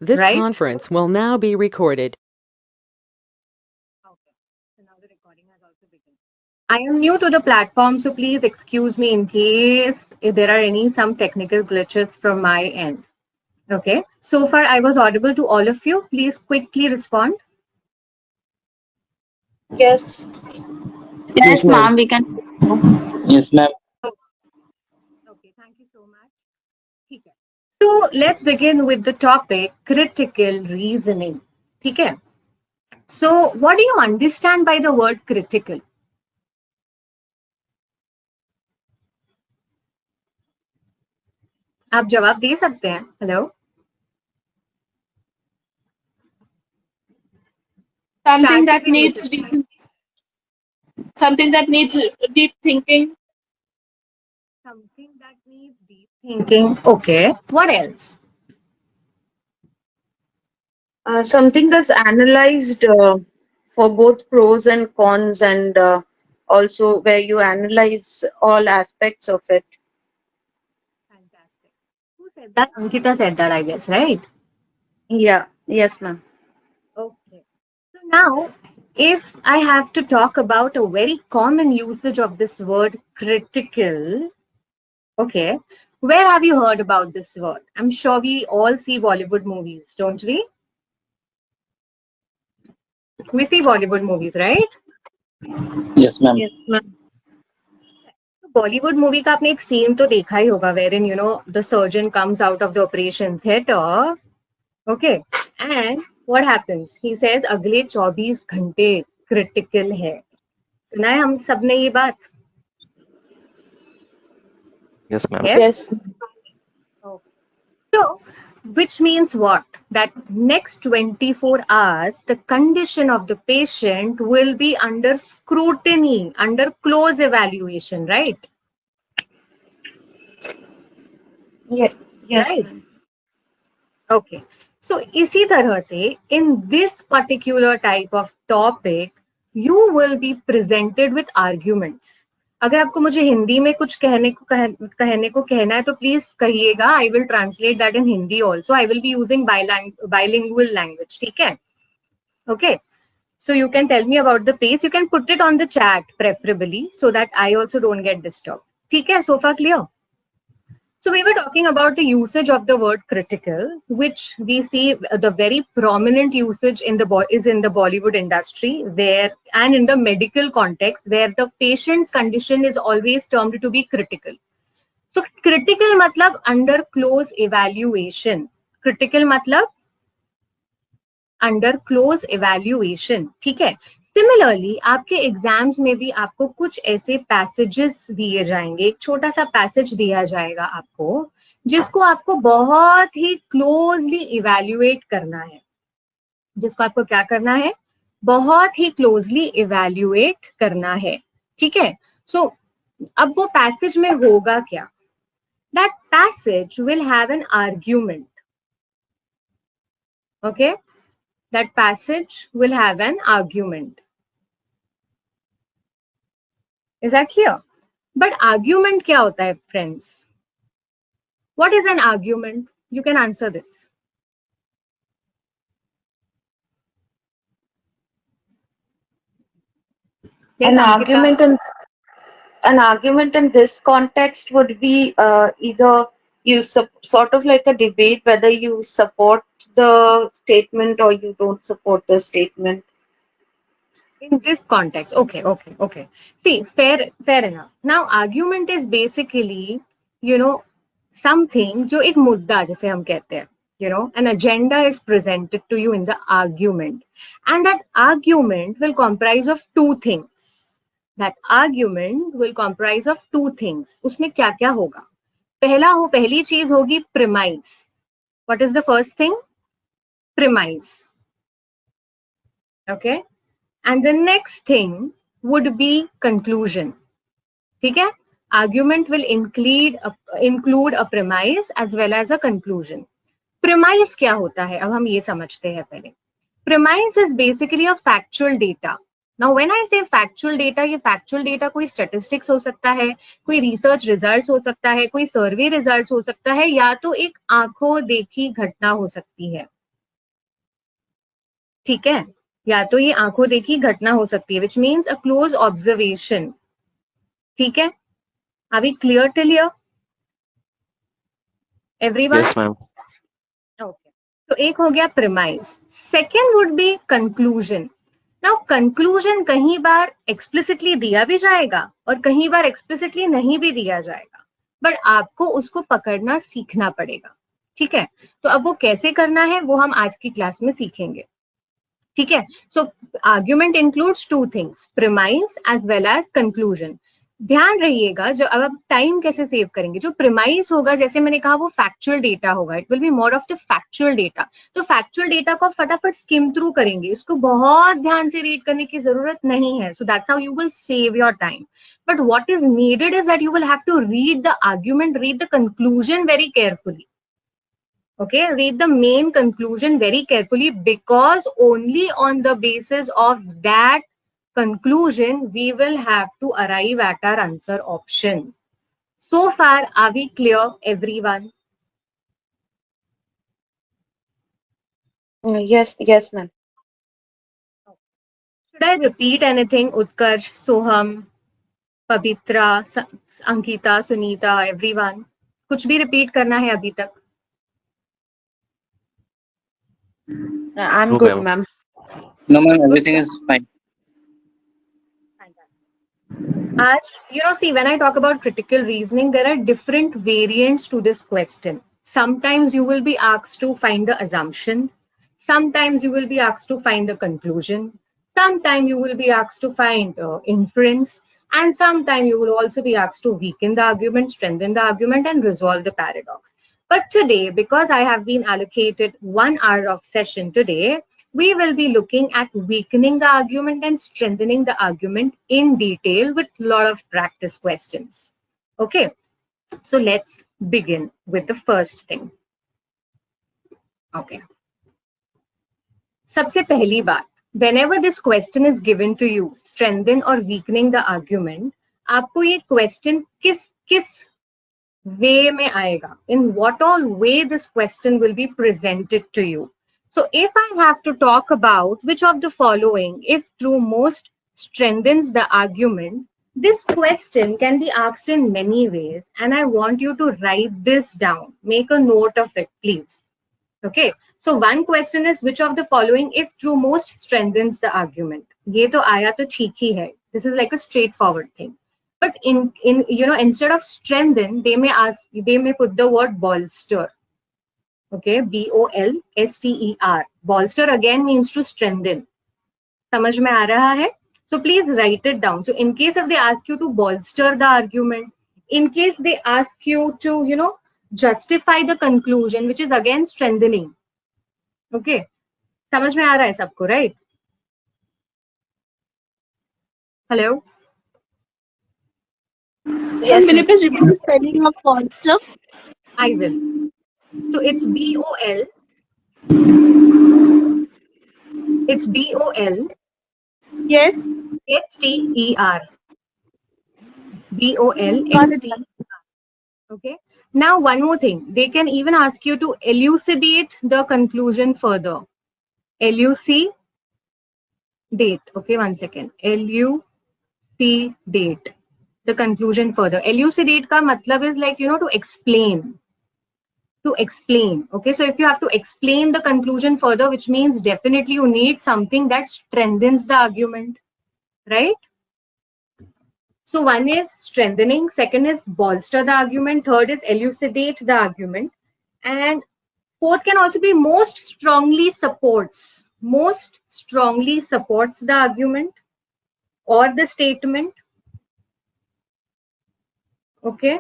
This right? conference will now be recorded. Okay. So now the recording has also begun. I am new to the platform, so please excuse me in case if there are any some technical glitches from my end. Okay. So far, I was audible to all of you. Please quickly respond. Yes. Yes, Yes, ma'am, ma'am. we can. Yes, ma'am. Oh, okay. Thank you so much. ठीक है. So let's begin with the topic critical reasoning. ठीक है. So what do you understand by the word critical? आप जवाब दे सकते हैं. Hello. Something Chat से that भी दे needs सकते deep, हैं. something that needs deep thinking. Something that needs deep thinking. Okay. What else? Something that's analyzed for both pros and cons, and also where you analyze all aspects of it. Fantastic. Who said that? Ankita said that, I guess, right? Yeah, yes, ma'am. Okay. So now, if I have to talk about a very common usage of this word critical, okay, where have you heard about this word? I'm sure we all see Bollywood movies, don't we? We see Bollywood movies, right? Yes, ma'am. Yes, ma'am. Bollywood movie का आपने एक scene तो देखा ही होगा wherein the surgeon comes out of the operation theater, okay, and what happens, he says अगले 24 घंटे critical है. सुना है हम सबने ये बात? Yes, ma'am. Yes. Yes. Okay. So which means what? That next 24 hours the condition of the patient will be under scrutiny, under close evaluation, right? Yeah. Yes, Right. ma'am. Okay. So इसी तरह से in this particular type of topic you will be presented with arguments. अगर आपको मुझे हिंदी में कुछ कहने को कहना है तो प्लीज कहिएगा. I will translate that in Hindi also. I will be using bilingual language. ठीक है? Okay. So you can tell me about the pace. You can put it on the chat preferably so that I also don't get disturbed. ठीक है? So far clear? So we were talking about the usage of the word critical, which we see the very prominent usage in is in the Bollywood industry, where and in the medical context, where the patient's condition is always termed to be critical. So critical matlab under close evaluation. Critical matlab under close evaluation. ठीक है? Similarly आपके exams में भी आपको कुछ ऐसे passages दिए जाएंगे, एक छोटा सा पैसेज दिया जाएगा आपको, जिसको आपको बहुत ही क्लोजली इवैल्यूएट करना है. जिसको आपको क्या करना है? बहुत ही क्लोजली इवैल्यूएट करना है. ठीक है? सो अब वो पैसेज में होगा क्या? That passage will have an argument. Okay? That passage will have an argument. Is that clear? But argument क्या होता है, friends? What is an argument? You can answer this. Yes, An Ankita. argument in this context would be either you sort of like a debate whether you support the statement or you don't support the statement. In this context, okay. See, fair enough. Now, argument is basically, something जो एक मुद्दा जैसे हम कहते हैं, an agenda is presented to you in the argument, and that argument will comprise of two things. That argument will comprise of two things. उसमें क्या क्या होगा? पहली चीज होगी premise. What is the first thing? Premise. Okay. And the next thing would be conclusion. ठीक है? Argument will include a premise as well as a conclusion. Premise क्या होता है? अब हम ये समझते हैं पहले. Premise is basically a factual data. Now when I say factual data, ये factual data कोई statistics हो सकता है, कोई research results हो सकता है, कोई survey results हो सकता है, या तो एक आंखों देखी घटना हो सकती है. ठीक है, या तो ये आंखों देखी घटना हो सकती है, which means a close observation. ठीक है, are we clear till here everyone? Yes, ma'am. Okay, तो एक हो गया premise. Second would be conclusion. Now conclusion कहीं बार एक्सप्लिसिटली दिया भी जाएगा और कहीं बार एक्सप्लिसिटली नहीं भी दिया जाएगा, बट आपको उसको पकड़ना सीखना पड़ेगा. ठीक है, तो अब वो कैसे करना है वो हम आज की क्लास में सीखेंगे. ठीक है, so argument includes two things, premise as well as conclusion. ध्यान रहिएगा, जो अब आप टाइम कैसे सेव करेंगे, जो प्रिमाइज होगा जैसे मैंने कहा वो फैक्चुअल डेटा होगा, it will be more of the factual data. तो फैक्चुअल डेटा को आप फटाफट स्किम थ्रू करेंगे, इसको बहुत ध्यान से रीड करने की जरूरत नहीं है. So that's how you will save your time. But what is needed is that you will have to read the argument, read the conclusion very carefully. Okay, read the main conclusion very carefully, because only on the basis of that conclusion we will have to arrive at our answer option. So far, are we clear, everyone? Yes, yes, ma'am. Should I repeat anything? Utkarsh, Soham, Pavitra, Ankita, Sunita, everyone. कुछ भी repeat करना है अभी तक? I'm No, good, ma'am. ma'am. No, ma'am, everything is fine. See, when I talk about critical reasoning, there are different variants to this question. Sometimes you will be asked to find the assumption. Sometimes you will be asked to find the conclusion. Sometimes you will be asked to find inference. And sometimes you will also be asked to weaken the argument, strengthen the argument, and resolve the paradox. But today, because I have been allocated 1 hour of session today, we will be looking at weakening the argument and strengthening the argument in detail with a lot of practice questions. Okay, so let's begin with the first thing. Okay. सबसे पहली बात, whenever this question is given to you, strengthen or weakening the argument, आपको ये question किस way में आएगा? In what all way this question will be presented to you? So if I have to talk about which of the following, if true, most strengthens the argument, this question can be asked in many ways, and I want you to write this down. Make a note of it, please. Okay. So one question is, which of the following, if true, most strengthens the argument? ये तो आया तो ठीक ही है. This is like a straightforward thing. But in instead of strengthen, they may put the word bolster. Okay, BOLSTER. Bolster again means to strengthen. समझ में आ रहा है? So please write it down. So in case if they ask you to bolster the argument, in case they ask you to, justify the conclusion, which is again strengthening. Okay, समझ में आ रहा है सबको, right? Hello? Yes, will you please repeat the spelling of bolster? I will. So it's BOL. It's BOL. Yes. STER. BOLSTER. Okay. Now one more thing. They can even ask you to elucidate the conclusion further. Elucidate. Okay, 1 second. Elucidate the conclusion further. Elucidate ka matlab is like, to explain. To explain. Okay, so if you have to explain the conclusion further, which means definitely you need something that strengthens the argument, right? So one is strengthening, second is bolster the argument, third is elucidate the argument, and fourth can also be most strongly supports the argument or the statement. Okay.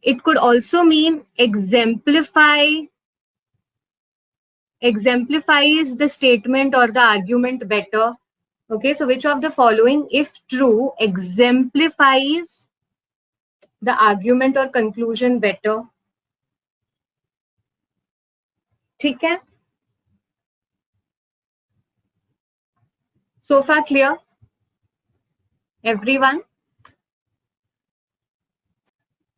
It could also mean exemplifies the statement or the argument better. Okay, so which of the following, if true, exemplifies the argument or conclusion better? ठीक है? So far clear? Everyone?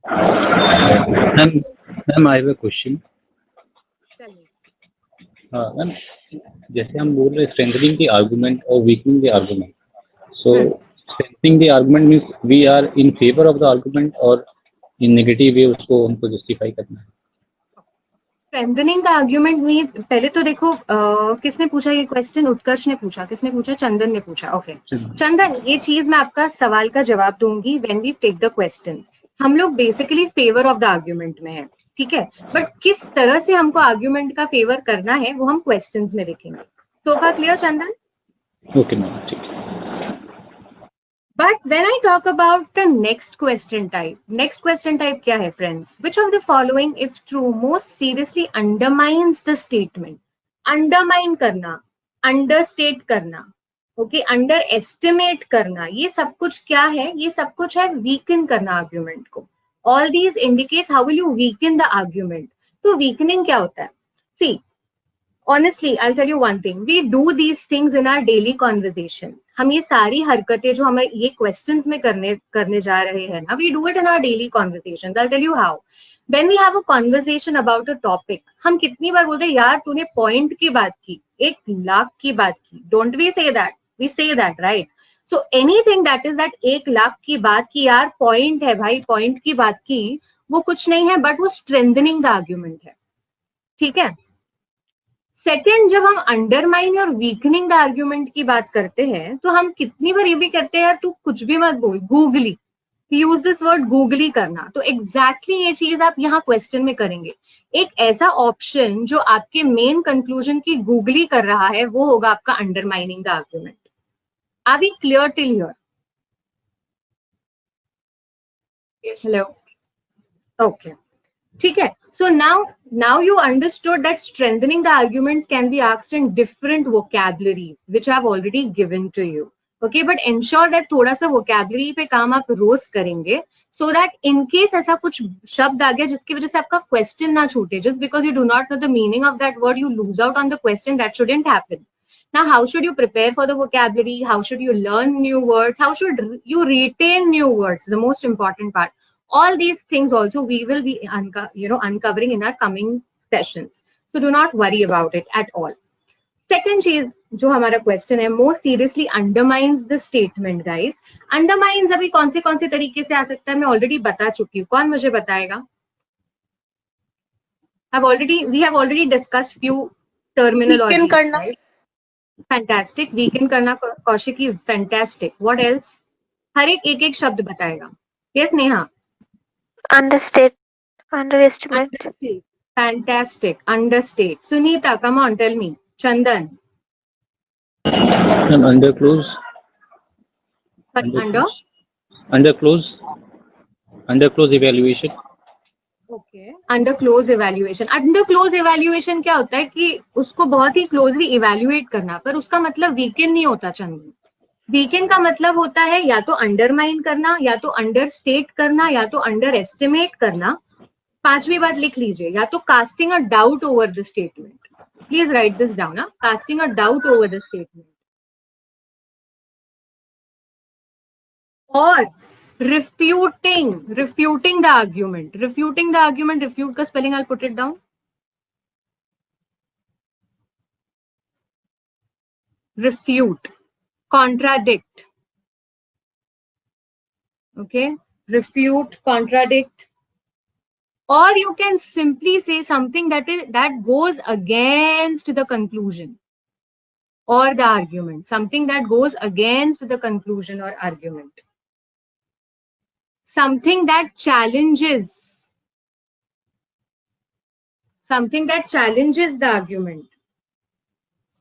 Ma'am, I have a question. Tell me. Ma'am, जैसे हम बोल रहे strengthening the argument और weakening the argument, so strengthening the argument means we are in favour of the argument और in negative way उसको हमको justify करना है। स्ट्रेंथनिंग का आर्ग्यूमेंट में पहले तो देखो किसने पूछा ये क्वेश्चन? उत्कर्ष ने पूछा। किसने पूछा? चंदन ने पूछा। ओके चंदन, ये चीज मैं आपका सवाल का जवाब दूंगी when we take the question. हम लोग basically favour of the argument में है, ठीक है, बट किस तरह से हमको आर्ग्यूमेंट का फेवर करना है वो हम क्वेश्चंस में देखेंगे। सो फार क्लियर चंदन? ओके मैम, ठीक है। But when I talk about the next question type क्या है friends? Which of the following, if true, most seriously undermines the statement? Undermine करना, understate करना, okay, underestimate करना, ये सब कुछ क्या है? ये सब कुछ है weaken करना argument को. All these indicates how will you weaken the argument. तो weakening क्या होता है? See, honestly, I'll tell you one thing. We do these things in our daily conversation. हम ये सारी हरकतें जो हमें ये questions में करने जा रहे हैं ना, we do it in our daily conversations. I'll tell you how. When we have a conversation about a topic, हम कितनी बार बोलते हैं यार तूने point की बात की, 1,00,000 की बात की. Don't we say that? We say that, right? So anything that is that 1,00,000 की बात की यार point है भाई, point की बात की, वो कुछ नहीं है but वो strengthening the argument है. ठीक है? सेकेंड, जब हम अंडरमाइन और वीकनिंग द आर्ग्यूमेंट की बात करते हैं तो हम कितनी बार ये भी करते हैं यार तू कुछ भी मत बोल, googly, use this word googly करना. तो एग्जैक्टली ये चीज आप यहाँ क्वेश्चन में करेंगे. एक ऐसा ऑप्शन जो आपके मेन कंक्लूजन की गूगली कर रहा है वो होगा आपका undermining the argument. Are we clear till here? Hello, okay, ठीक है. So now you understood that strengthening the arguments can be asked in different vocabularies, which I've already given to you. Okay, but ensure that थोड़ा सा vocabulary पे काम आप रोज करेंगे, so that in case ऐसा कुछ शब्द आ गया जिसकी वजह से आपका question ना छूटे, just because you do not know the meaning of that word, you lose out on the question. That shouldn't happen. Now, how should you prepare for the vocabulary? How should you learn new words? How should you retain new words? The most important part. All these things also we will be uncovering in our coming sessions. So do not worry about it at all. Second चीज जो हमारा question है, most seriously undermines the statement. Guys, undermines अभी कौन से तरीके से आ सकता है मैं ऑलरेडी बता चुकी हूँ. कौन मुझे बताएगा? we have already discussed few terminologies. Weaken करना. Right? Fantastic. Weaken करना कौशिकी, fantastic. What else? हर एक शब्द बताएगा. Yes, Neha? Understate, underestimate. Fantastic. Understate. Sunita, come on, tell me. Chandan. Underclose. Underclose evaluation. Okay. Under close evaluation. Under close evaluation क्या होता है कि उसको बहुत ही closely evaluate करना, पर उसका मतलब weaken नहीं होता चंदन. वीकेंड का मतलब होता है या तो अंडरमाइन करना, या तो अंडरस्टेट करना, या तो अंडर एस्टिमेट करना. पांचवी बात लिख लीजिए, या तो casting a doubt over the statement. Please right this down. Casting a doubt over the statement और रिफ्यूटिंग द आर्ग्यूमेंट. रिफ्यूट का spelling I put it down. Refute, contradict. Okay, refute, contradict, or you can simply say something that goes against the conclusion or the argument. Something that goes against the conclusion or argument. Something that challenges the argument.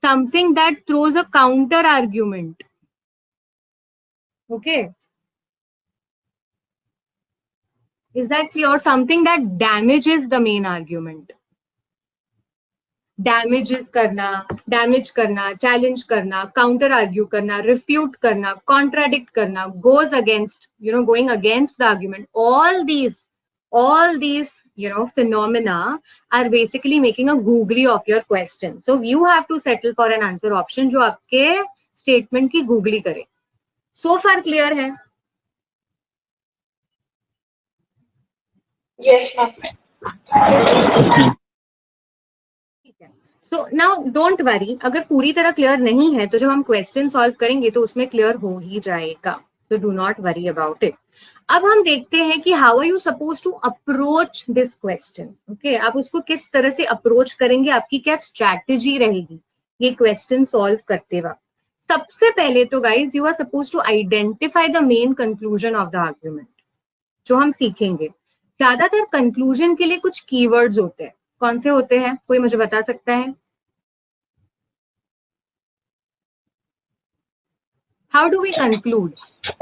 Something that throws a counter argument. Okay, is that clear? Or something that damages the main argument. damage करना, challenge करना, counter argue करना, refute करना, contradict करना, going against the argument. All these phenomena are basically making a googly of your question. So you have to settle for an answer option जो आपके statement की googly करे. So far clear है? Yes, ma'am. ठीक है. So now don't worry, अगर पूरी तरह क्लियर नहीं है तो जब हम क्वेश्चन सॉल्व करेंगे तो उसमें क्लियर हो ही जाएगा, so do not worry about it. अब हम देखते हैं कि how are you suppose to approach this question. Okay, आप उसको किस तरह से अप्रोच करेंगे, आपकी क्या स्ट्रैटेजी रहेगी ये क्वेश्चन सॉल्व करते वक्त। सबसे पहले तो guys you are suppose to identify the main conclusion of the argument. जो हम सीखेंगे, ज्यादातर कंक्लूजन के लिए कुछ कीवर्ड्स होते हैं। कौन से होते हैं, कोई मुझे बता सकता है? How do we conclude?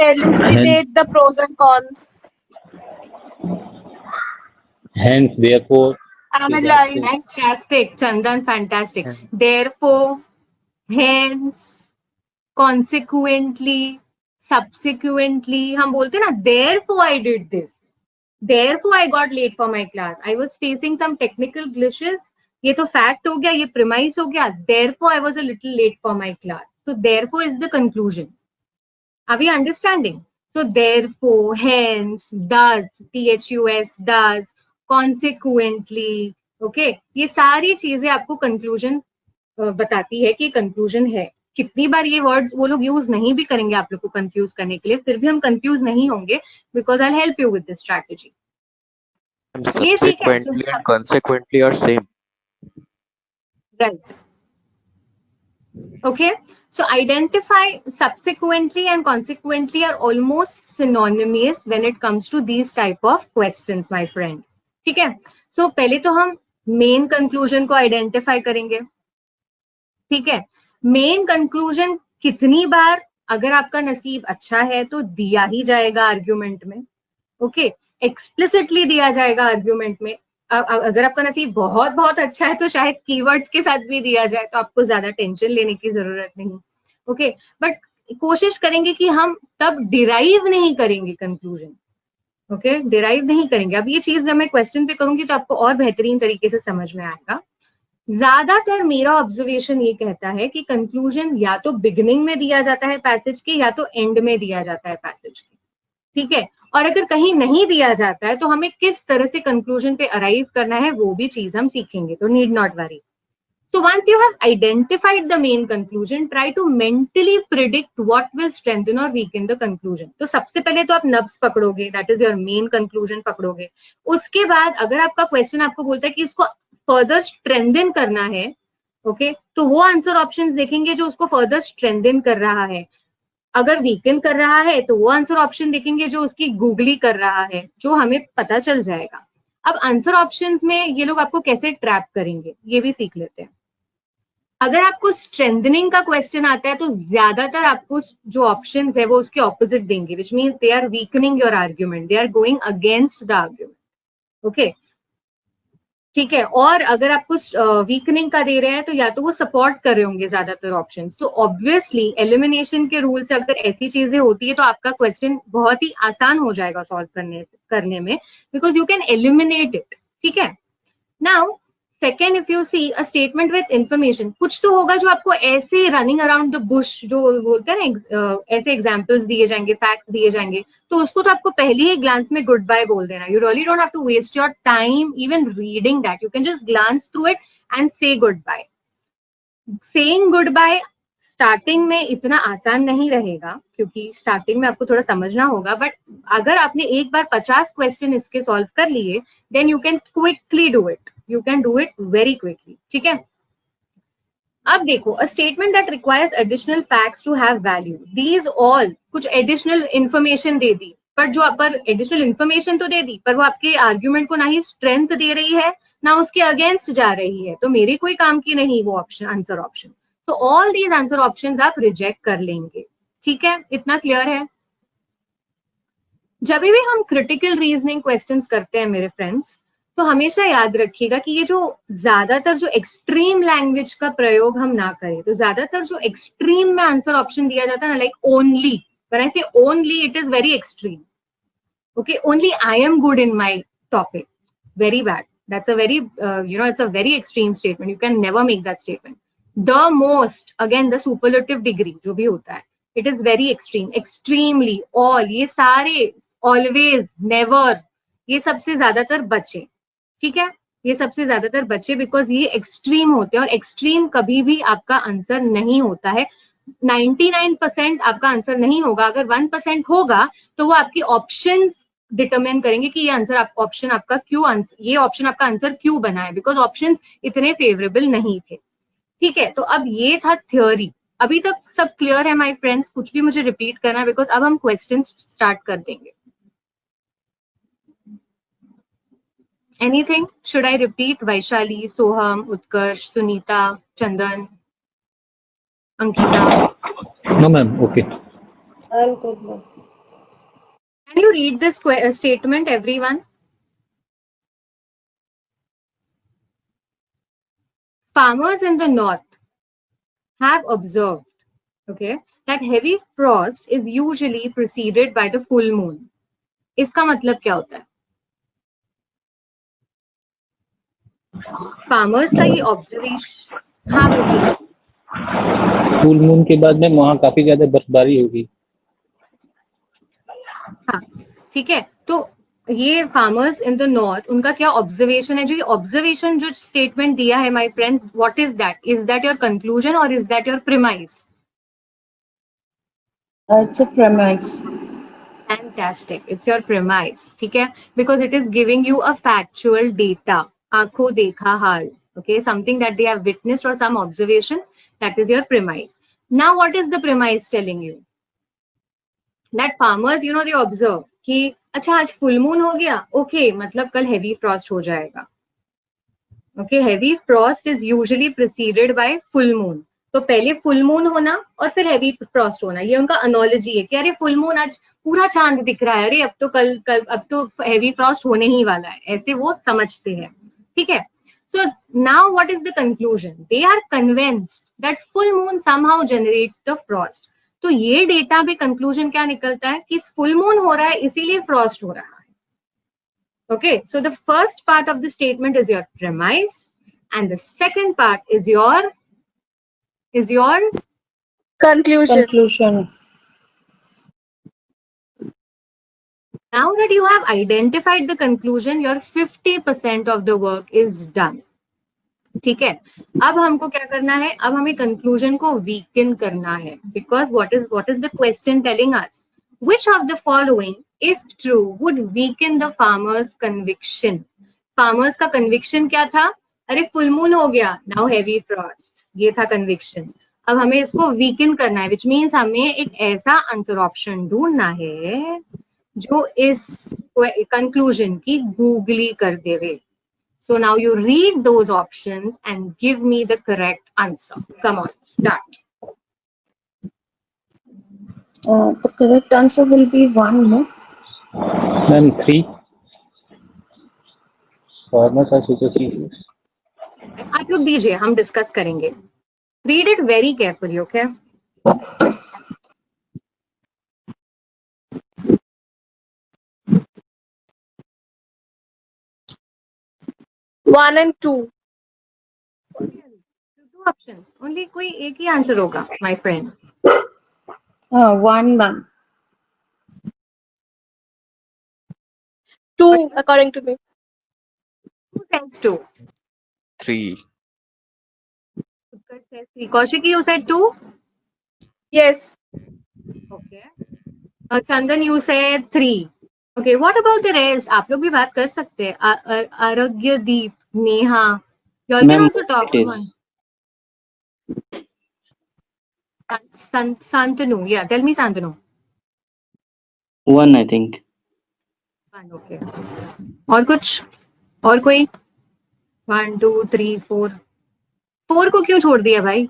Elucidate the pros and cons. Hence, therefore, Analyze. Fantastic, Chandan, fantastic. Therefore, hence, consequently, subsequently, हम बोलते हैं ना, therefore I did this, therefore I got late for my class, I was facing some technical glitches, ये तो fact हो गया, ये premise हो गया, therefore I was a little late for my class. So therefore is the conclusion. Are we understanding? So therefore, hence, thus, thus, thus, consequently, okay, ये सारी चीजें आपको conclusion बताती है कि कंक्लूजन है। कितनी बार ये वर्ड्स वो लोग यूज नहीं भी करेंगे आप लोग को कंफ्यूज करने के लिए, फिर भी हम कंफ्यूज नहीं होंगे, because I help you with this strategy. ये ठीक है, Subsequently and consequently are same. Right, okay. So identify subsequently and consequently are almost synonymous when it comes to these type of questions, my friend. ठीक है, so पहले तो हम main conclusion को identify करेंगे। ठीक है, मेन कंक्लूजन कितनी बार अगर आपका नसीब अच्छा है तो दिया ही जाएगा आर्ग्यूमेंट में। ओके, एक्सप्लिसिटली दिया जाएगा आर्ग्यूमेंट में। अगर आपका नसीब बहुत बहुत अच्छा है तो शायद कीवर्ड्स के साथ भी दिया जाए, तो आपको ज्यादा टेंशन लेने की जरूरत नहीं। ओके, बट कोशिश करेंगे कि हम तब डिराइव नहीं करेंगे कंक्लूजन। ओके, डिराइव नहीं करेंगे। अब ये चीज जब मैं क्वेश्चन पे करूंगी तो आपको और बेहतरीन तरीके से समझ में आएगा। ज्यादातर मेरा ऑब्जर्वेशन ये कहता है कि कंक्लूजन या तो बिगिनिंग में दिया जाता है पैसेज के, या तो एंड में दिया जाता है पैसेज के। ठीक है, और अगर कहीं नहीं दिया जाता है तो हमें किस तरह से कंक्लूजन पे अराइव करना है वो भी चीज हम सीखेंगे, तो need not worry. So once you have identified the main conclusion, try to mentally predict what will strengthen और वीकन द कंक्लूजन। तो सबसे पहले तो आप नब्स पकड़ोगे, that is your main conclusion पकड़ोगे। उसके बाद अगर आपका क्वेश्चन आपको बोलता है कि इसको फर्दर स्ट्रेंथन करना है, ओके, तो वो आंसर ऑप्शंस देखेंगे जो उसको फर्दर स्ट्रेंथन कर रहा है। अगर वीकन कर रहा है तो वो आंसर ऑप्शन देखेंगे जो उसकी गूगली कर रहा है, जो हमें पता चल जाएगा। अब आंसर ऑप्शंस में ये लोग आपको कैसे ट्रैप करेंगे ये भी सीख लेते हैं। अगर आपको स्ट्रेंथनिंग का क्वेश्चन आता है तो ज्यादातर आपको जो ऑप्शंस है वो उसके ऑपोजिट देंगे, which means they are weakening your argument, they are going against the argument. Okay, ठीक है, और अगर आपको वीकनिंग का दे रहे हैं तो या तो वो सपोर्ट कर रहे होंगे ज्यादातर ऑप्शंस। तो ऑब्वियसली एलिमिनेशन के रूल से अगर ऐसी चीजें होती है तो आपका क्वेश्चन बहुत ही आसान हो जाएगा सॉल्व करने में, because you can eliminate it. ठीक है, now second, if you see a statement with information, कुछ तो होगा जो आपको ऐसे रनिंग अराउंड द बुश जो बोलते हैं ना, ऐसे एग्जांपल्स दिए जाएंगे, फैक्ट्स दिए जाएंगे, तो उसको तो आपको पहले ही ग्लांस में गुड बाय बोल देना। You really don't have to waste your time even reading that, you can just glance through it and say goodbye. Saying goodbye starting में इतना आसान नहीं रहेगा क्योंकि स्टार्टिंग में आपको थोड़ा समझना होगा, बट अगर आपने एक बार 50 क्वेश्चन इसके सॉल्व कर लिए, then you can quickly do it, you can do it very quickly. ठीक है, अब देखो, a statement that requires additional facts to have value, these all कुछ एडिशनल इंफॉर्मेशन दे दी, पर जो पर एडिशनल इंफॉर्मेशन तो दे दी, पर वो आपके आर्ग्यूमेंट को ना ही स्ट्रेंथ दे रही है ना उसके अगेंस्ट जा रही है, तो मेरे कोई काम की नहीं वो option, answer option. So all these answer options आप रिजेक्ट कर लेंगे। ठीक है, इतना क्लियर है? जब भी हम क्रिटिकल रीजनिंग क्वेश्चंस करते हैं मेरे फ्रेंड्स, तो हमेशा याद रखिएगा कि ये जो ज्यादातर जो एक्सट्रीम लैंग्वेज का प्रयोग हम ना करें। तो ज्यादातर जो एक्सट्रीम में आंसर ऑप्शन दिया जाता है ना, like only, when I say only, it is very extreme. Okay, only I am good in my topic. Very bad. That's a very, it's a very extreme statement. You can never make that statement. The most, again, the superlative degree, जो भी होता है, it is very extreme. Extremely, all, ये सारे, always, never, ये सबसे ज्यादातर बचे। ठीक है, ये सबसे ज्यादातर बच्चे, बिकॉज ये एक्सट्रीम होते हैं और एक्सट्रीम कभी भी आपका आंसर नहीं होता है. 99% आपका आंसर नहीं होगा. अगर 1% होगा तो वो आपकी ऑप्शंस डिटरमिन करेंगे कि ये आंसर ऑप्शन आपका क्यों आंसर, ये ऑप्शन आपका आंसर क्यों बना है, बिकॉज ऑप्शंस इतने फेवरेबल नहीं थे. ठीक है, तो अब ये था थ्योरी. अभी तक सब क्लियर है माय फ्रेंड्स? कुछ भी मुझे रिपीट करना है, बिकॉज अब हम क्वेश्चंस स्टार्ट कर देंगे. Anything? Should I repeat? Vaishali, Soham, Utkarsh, Sunita, Chandan, Ankita. No, ma'am. Okay. I'm good, ma'am. Can you read this statement, everyone? Farmers in the north have observed, okay, that heavy frost is usually preceded by the full moon. इसका मतलब क्या होता है? Farmers का ये observation. हाँ बोलिए. Full moon के बाद में वहाँ काफी ज्यादा बर्फबारी होगी. हाँ ठीक है, तो ये फार्मर्स इन द नॉर्थ, उनका क्या ऑब्जर्वेशन है? जो ये ऑब्जर्वेशन जो स्टेटमेंट दिया है my friends, what is that? Is that your conclusion और is that your premise? It's a premise. Fantastic, it's your premise. ठीक है, because it is giving you a factual data, आंखों देखा हाल. Okay, something that they have witnessed or some observation, that is your premise. Now what is the premise telling you? That farmers, you know, they observe कि अच्छा आज full moon हो गया, okay मतलब कल heavy Frost हो जाएगा. Okay, heavy Frost is usually preceded by full moon. तो पहले फुल मून होना और फिर हेवी फ्रॉस्ट होना, ये उनका एनोलॉजी है कि अरे फुल मून आज पूरा चांद दिख रहा है, अरे अब तो कल अब तो हेवी फ्रॉस्ट होने ही वाला है, ऐसे वो समझते हैं. ठीक है, so now what is the conclusion? They are convinced that full moon somehow generates the frost. तो ये डेटा पे कंक्लूजन क्या निकलता है कि फुल मून हो रहा है इसीलिए फ्रॉस्ट हो रहा है. Okay, so the first part of the statement is your premise, and the second part is your Conclusion. Now that you have identified the conclusion, your 50% of the work is done. ठीक है, अब हमको क्या करना है? अब हमें conclusion को वीकन करना है, because what is the question telling us? Which of the following, if true, would weaken the farmer's conviction? Farmers का conviction क्या था? अरे फुल मून हो गया, now heavy frost. ये था conviction. अब हमें इसको weaken करना है, which means हमें एक ऐसा आंसर ऑप्शन ढूंढना है जो इस conclusion की गूगली कर देवे. So now you read those options and give me the correct answer. Come on, start. The correct answer will be 1, no? Ma'am, 3. Farmers are superstitious. आप लोग दीजिए, हम डिस्कस करेंगे. Read it very carefully, okay? One and two. Two options. Only कोई एक ही answer होगा, my friend. 1, ma'am. 2, according to me. Who says two? 3. Utkarsh says three. Kaushiki, you said two? Yes. Okay. Chandan, you said 3. Okay, what about the rest? आप लोग भी बात कर सकते हैं. Aragyadeep, Neha, you all can Ma'am, also talk. it is. Come on. Santanu, yeah, tell me Santanu. 1, I think. Okay. और कुछ? और कोई? 1, 2, 3, 4. 4 को क्यों छोड़ दिया भाई?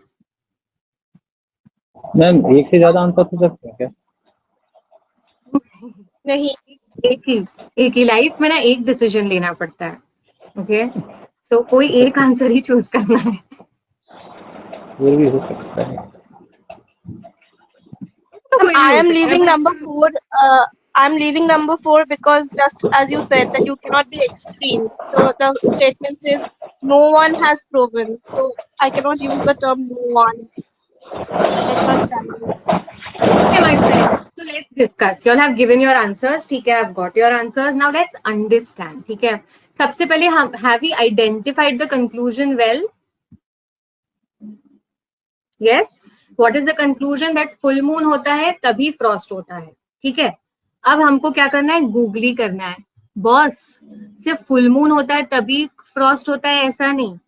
मैम एक से ज्यादा आंसर हो सकते हैं क्या? नहीं. एक ही लाइफ में ना एक डिसीजन लेना पड़ता है. ओके, सो कोई एक आंसर ही चूज करना है. वो भी हो सकता है. I am leaving number 4. I'm leaving number 4 because just as you said that you cannot be extreme. So the statement says no one has proven. So I cannot use the term no one. So I cannot challenge. Okay, my friends. So let's discuss. You all have given your answers. ठीक है, I've got your answers. Now let's understand. ठीक है. सबसे पहले हम have we identified the conclusion well? Yes. What is the conclusion? That full moon होता है तभी फ्रॉस्ट होता है. ठीक है. अब हमको क्या करना है? गूगली करना है. बॉस, सिर्फ फुल मून होता है तभी फ्रॉस्ट होता है ऐसा नहीं.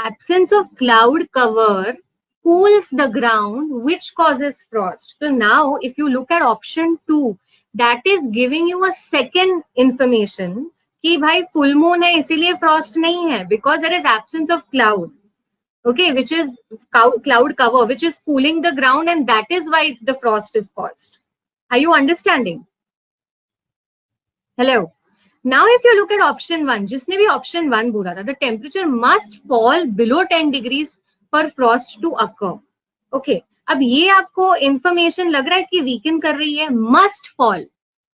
Absence of cloud cover cools the ground, which causes frost. So now, if you look at option 2, that is giving you a second information कि भाई full moon है इसीलिए frost नहीं है, because there is absence of cloud, okay, which is cloud cover, which is cooling the ground, and that is why the frost is caused. Are you understanding? Hello. Now, if you look at option 1, जिसने भी option 1 बोला था, the temperature must fall below 10 degrees for frost to occur. Okay. अब ये आपको information लग रहा है कि वीकन कर रही है. Must fall.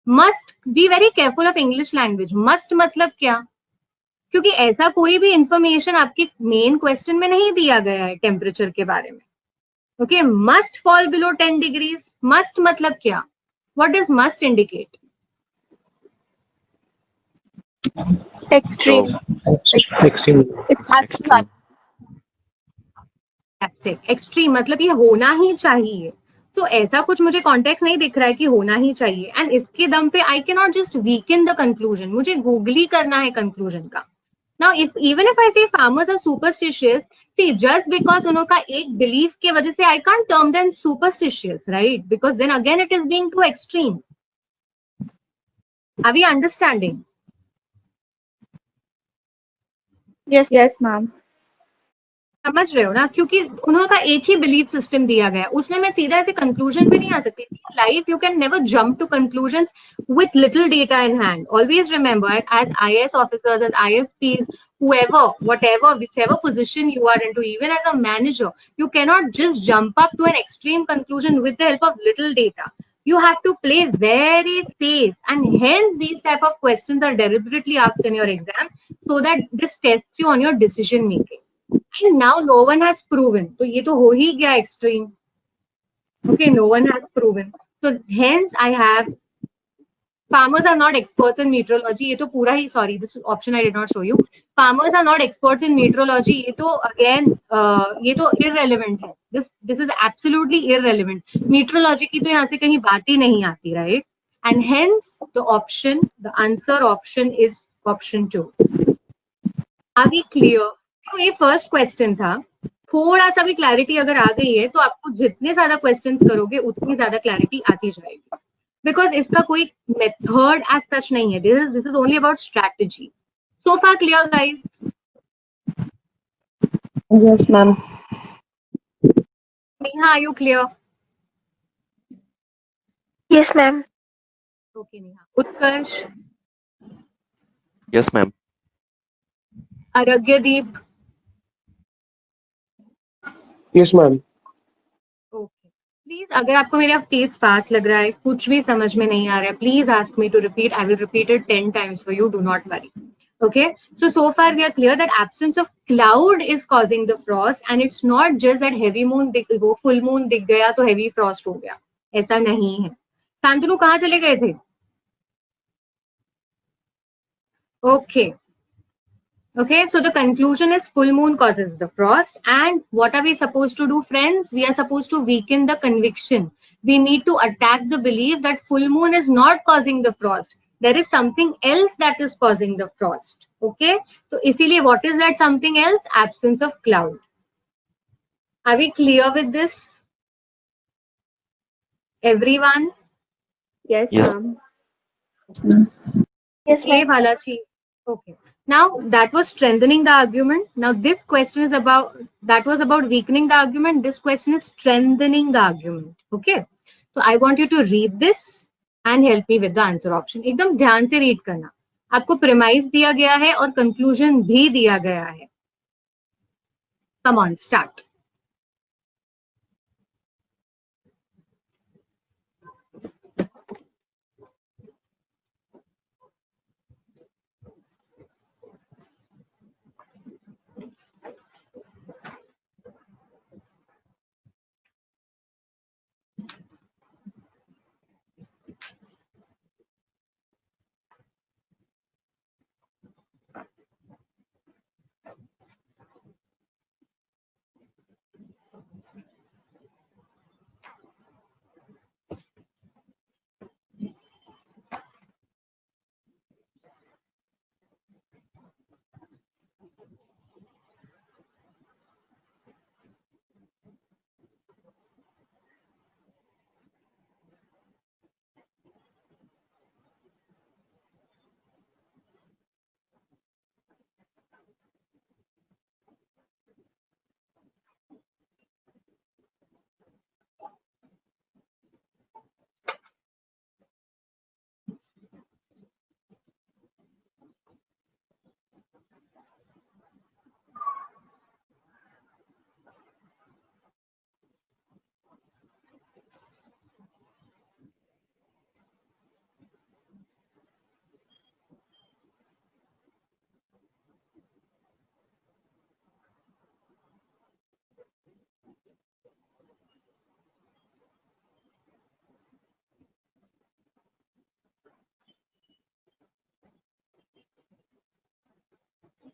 Must be very careful of English language. Must मतलब क्या? क्योंकि ऐसा कोई भी इंफॉर्मेशन आपके मेन क्वेश्चन में नहीं दिया गया है टेम्परेचर के बारे में. Okay. Must fall below 10 degrees. Must मतलब क्या? What does must indicate? Extreme. Extreme. It has to happen. Extreme मतलब ये होना ही चाहिए. तो ऐसा कुछ मुझे कॉन्टेक्स्ट नहीं दिख रहा है कि होना ही चाहिए. एंड इसके दम पे I can not just weaken the conclusion. मुझे गूगली करना है कंक्लूजन का. Now if even if I say farmers are superstitious, see just because उनका एक बिलीफ के वजह से I can't term them superstitious, right? Because then again it is being too extreme. Are we understanding? Yes. Yes, ma'am. समझ रहे हो ना? क्योंकि उन्होंने एक ही बिलीफ सिस्टम दिया गया, उसमें मैं सीधा ऐसे कंक्लूजन पे नहीं आ सकती. Life you can never jump to conclusions with little data in hand. Always remember, as IAS officers, as IFPs, whoever, whatever, whichever position you are into, even as a manager, you cannot just jump up to an extreme conclusion with the help of little data. You have to play very safe, and hence these type of questions are deliberately asked in your exam so that this tests you on your decision making. And now no one has proven. तो ये तो हो ही गया extreme. Okay, no one has proven. So hence I have farmers are not experts in meteorology. ये तो पूरा ही, sorry, this option I did not show you. Farmers are not experts in meteorology. ये तो again ये तो irrelevant है. This is absolutely irrelevant. Meteorology की तो यहाँ से कहीं बात ही नहीं आती, right? And hence the answer option is option 2. Are we clear? तो ये फर्स्ट क्वेश्चन था. थोड़ा सा भी क्लैरिटी अगर आ गई है तो आपको जितने ज्यादा क्वेश्चंस करोगे उतनी ज्यादा क्लैरिटी आती जाएगी. बिकॉज इसका कोई मेथड एज सच नहीं है. This is only about strategy. So far clear guys? Yes, ma'am. Neha, are you clear? Yes, ma'am. Okay Neha. Utkarsh, Yes, ma'am. Arogyadeep, Yes, ma'am. Okay. Please अगर आपको मेरा तेज फास्ट लग रहा है, कुछ भी समझ में नहीं आ रहा है, please ask me to repeat. I will repeat it 10 times for you. Do not worry. Okay, so far we are clear that absence of cloud is causing the frost, and it's not just that heavy moon वो full moon दिख गया तो heavy frost हो गया. ऐसा नहीं है. शांतनु कहाँ चले गए थे? Okay, so the conclusion is full moon causes the frost. And what are we supposed to do, friends? We are supposed to weaken the conviction. We need to attack the belief that full moon is not causing the frost. There is something else that is causing the frost. Okay, so इसीलिए what is that something else? Absence of cloud. Are we clear with this? Everyone? Yes, Yes. ma'am. Yes, Okay, ma'am. Balaji. Okay. Now that was strengthening the argument. Now this question is that was about weakening the argument. This question is strengthening the argument. Okay. So I want you to read this and help me with the answer option. एकदम ध्यान से read करना. आपको premise दिया गया है और conclusion भी दिया गया है. Come on, start.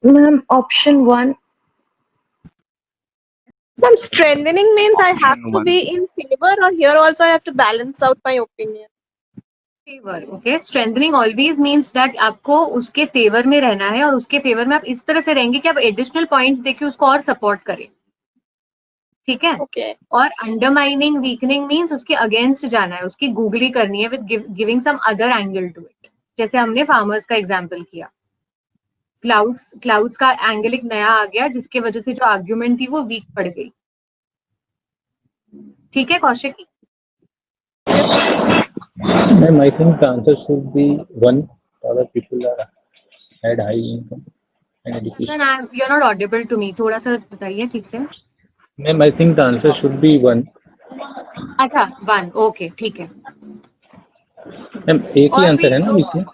Ma'am, option 1. Ma'am, strengthening means I have Option to one. be in favor, or here also I have to balance out my opinion. Favour. Okay, strengthening always means that आपको उसके favour में रहना है और उसके favour में आप इस तरह से रहेंगे कि आप एडिशनल पॉइंट्स देके उसको और सपोर्ट करें. ठीक है. Okay. और अंडरमाइनिंग वीकनिंग मींस उसके अगेंस्ट जाना है, उसकी गूगली करनी है with giving some other angle to it. जैसे हमने फार्मर्स का एग्जांपल किया. क्लाउड्स का एंगल एक नया आ गया जिसके वजह से जो आर्ग्यूमेंट थी वो वीक पड़ गई. ठीक है Kaushik. Yes, ma'am. Ma'am, I think the answer should be 1. Other people are had high income and education. You are not audible to me. थोड़ा सा बताइए ठीक से. Ma'am, I think the answer should be 1. अच्छा 1. ओके ठीक है. Ma'am, एक ही और आंसर है ना भी इसमें?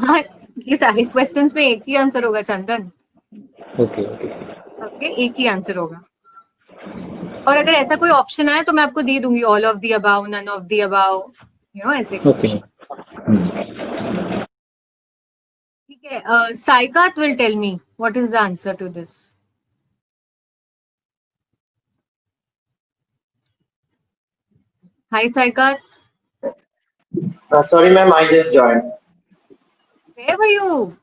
हाँ, ये सारे क्वेश्चंस में एक ही आंसर होगा चंदन. Okay okay. ओके, एक ही आंसर होगा. और अगर ऐसा कोई ऑप्शन आए तो मैं आपको दे दूंगी all of the above, none of the above, you know ऐसे कुछ. ओके. ठीक है. Saikat will tell me what is the answer to this. Hi Saikat. Sorry, ma'am, I just joined. Where were you?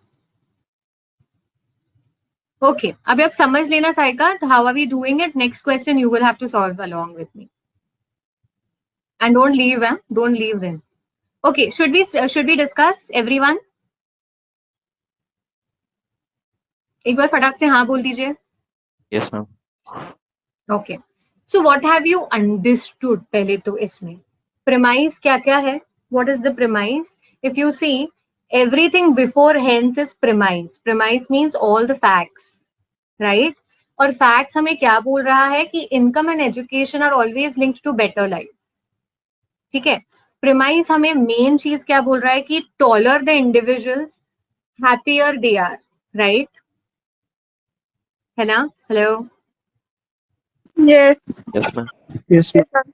Okay, अभी आप समझ लेना साइकात. How are we doing it? Next question you will have to solve along with me. And don't leave, huh? Don't leave then. Okay, should we discuss everyone? एक बार फटाक से हाँ बोल दीजिए. Yes, ma'am. Okay. So what have you understood पहले तो इसमें premise क्या क्या है? What is the premise? If you see, everything before hence is premise. Premise means all the facts, right? और facts हमें क्या बोल रहा है कि income and education are always linked to better life. ठीक है. Premise हमें main चीज क्या बोल रहा है कि taller the individuals, happier they are, right? है ना? Hello. Yes. Yes, ma'am. Yes, ma'am.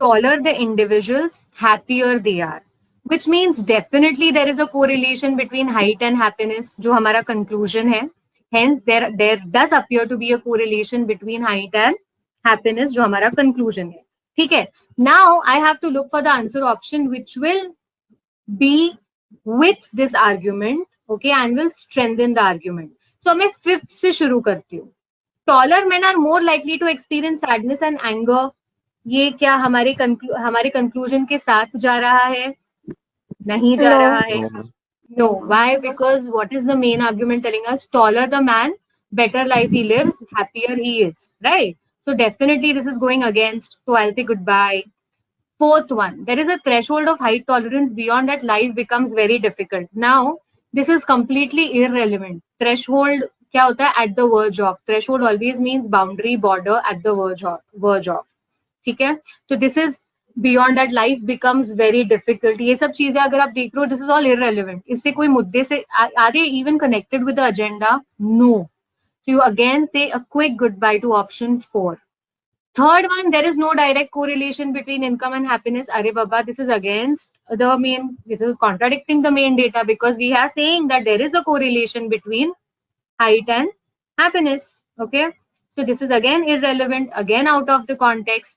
Taller the individuals, happier they are. Which means definitely there is a correlation between height and happiness, जो हमारा conclusion है. Hence there does appear to be a correlation between height and happiness, जो हमारा conclusion है. ठीक है. Now I have to look for the answer option which will be with this argument, okay, and will strengthen the argument. So मैं fifth से शुरू करती हूँ. Taller men are more likely to experience sadness and anger. ये क्या हमारे conclusion के साथ जा रहा है? नहीं जा No. रहा है. No, ma'am. No. Why? Because what is the main argument telling us? Taller the man, better life he lives, happier he is, right? So definitely this is going against. So I'll say goodbye. Fourth one, there is a threshold of height tolerance beyond that life becomes very difficult. Now this is completely irrelevant. Threshold क्या होता है? At the verge of. Threshold always means boundary, border, at the verge of. ठीक है. तो this is beyond that life becomes very difficult. ये सब चीजें अगर आप देख रहे हो, दिस इज ऑल इररेलेवेंट. इससे कोई मुद्दे से are they even connected with the agenda? No. So you again say a quick goodbye to option 4. Third one, there is no direct correlation between income and happiness. Arey Baba, this is against the main, this is contradicting the main data because we are saying that there is a correlation between height and happiness. Okay. So this is again irrelevant, again out of the context.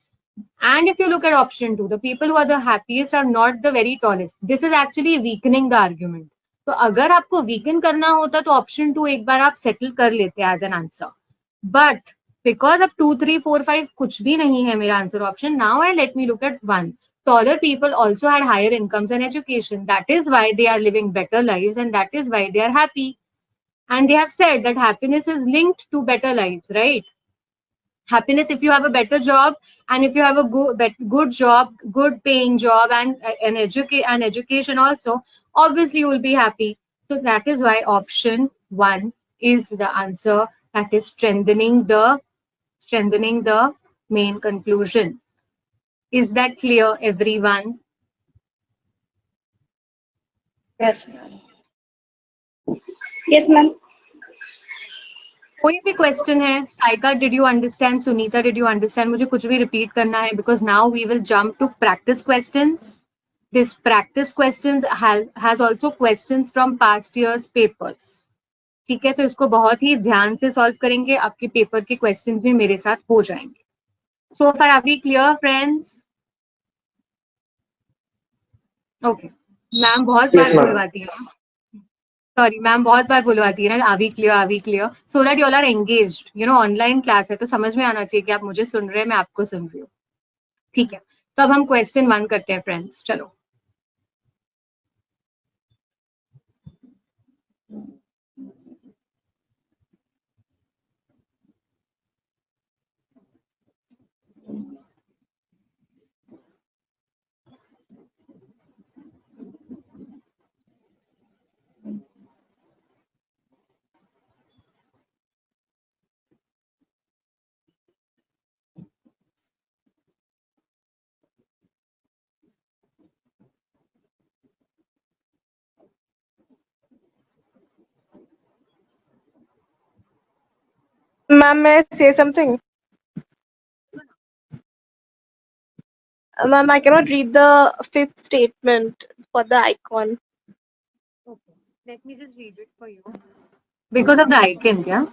And if you look at option 2, the people who are the happiest are not the very tallest. This is actually weakening the argument. तो अगर आपको weaken करना होता तो option 2 एक बार आप settle कर लेते as an answer. But because अब 2, 3, 4, 5 कुछ भी नहीं है मेरा answer option, now I let me look at 1. Taller people also had higher incomes and education. That is why they are living better lives and that is why they are happy. And they have said that happiness is linked to better lives, right? Happiness, if you have a better job and if you have a good job, good paying job and an education also, obviously you will be happy. So that is why option 1 is the answer, that is strengthening the main conclusion. Is that clear, everyone? Yes, ma'am. Yes, ma'am. कोई भी question है? Saika, did you understand? Sunita, did you understand? मुझे कुछ भी repeat करना है because now we will jump to practice questions. This practice questions has also questions from past year's papers. ठीक है, तो इसको बहुत ही ध्यान से सॉल्व करेंगे, आपके पेपर के क्वेश्चंस भी मेरे साथ हो जाएंगे. So far, are we clear, friends? Okay. Ma'am बहुत बार बुलवाती है. सॉरी मैम बहुत बार बुलवाती है ना, are we clear, so that you all are engaged. You know online class है तो समझ में आना चाहिए कि आप मुझे सुन रहे हैं, मैं आपको सुन रही हूँ. ठीक है, तो अब हम क्वेश्चन 1 करते हैं फ्रेंड्स. चलो. Ma'am, may I say something? Ma'am, I cannot read the 5th statement for the icon. Okay, let me just read it for you. Because of the icon, yeah?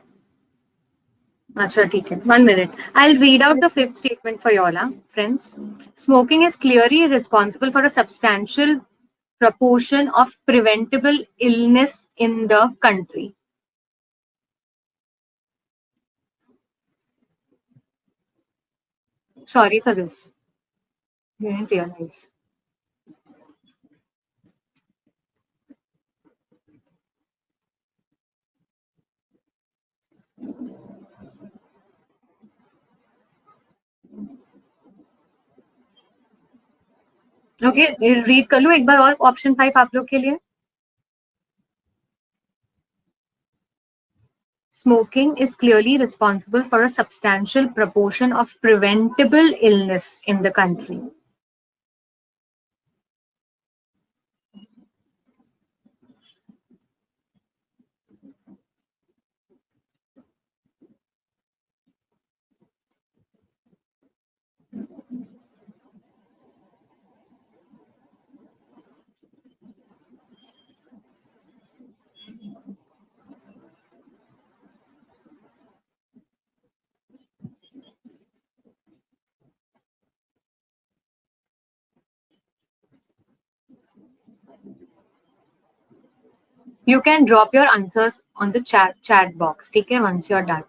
Acha, theek hai. 1 minute. I'll read out the 5th statement for you all, friends. Smoking is clearly responsible for a substantial proportion of preventable illness in the country. Sorry for this. You didn't realize. Okay, read कर लूं एक बार और option 5 आप लोग के लिए. Smoking is clearly responsible for a substantial proportion of preventable illness in the country. You can drop your answers on the chat box. ठीक है, once you're done.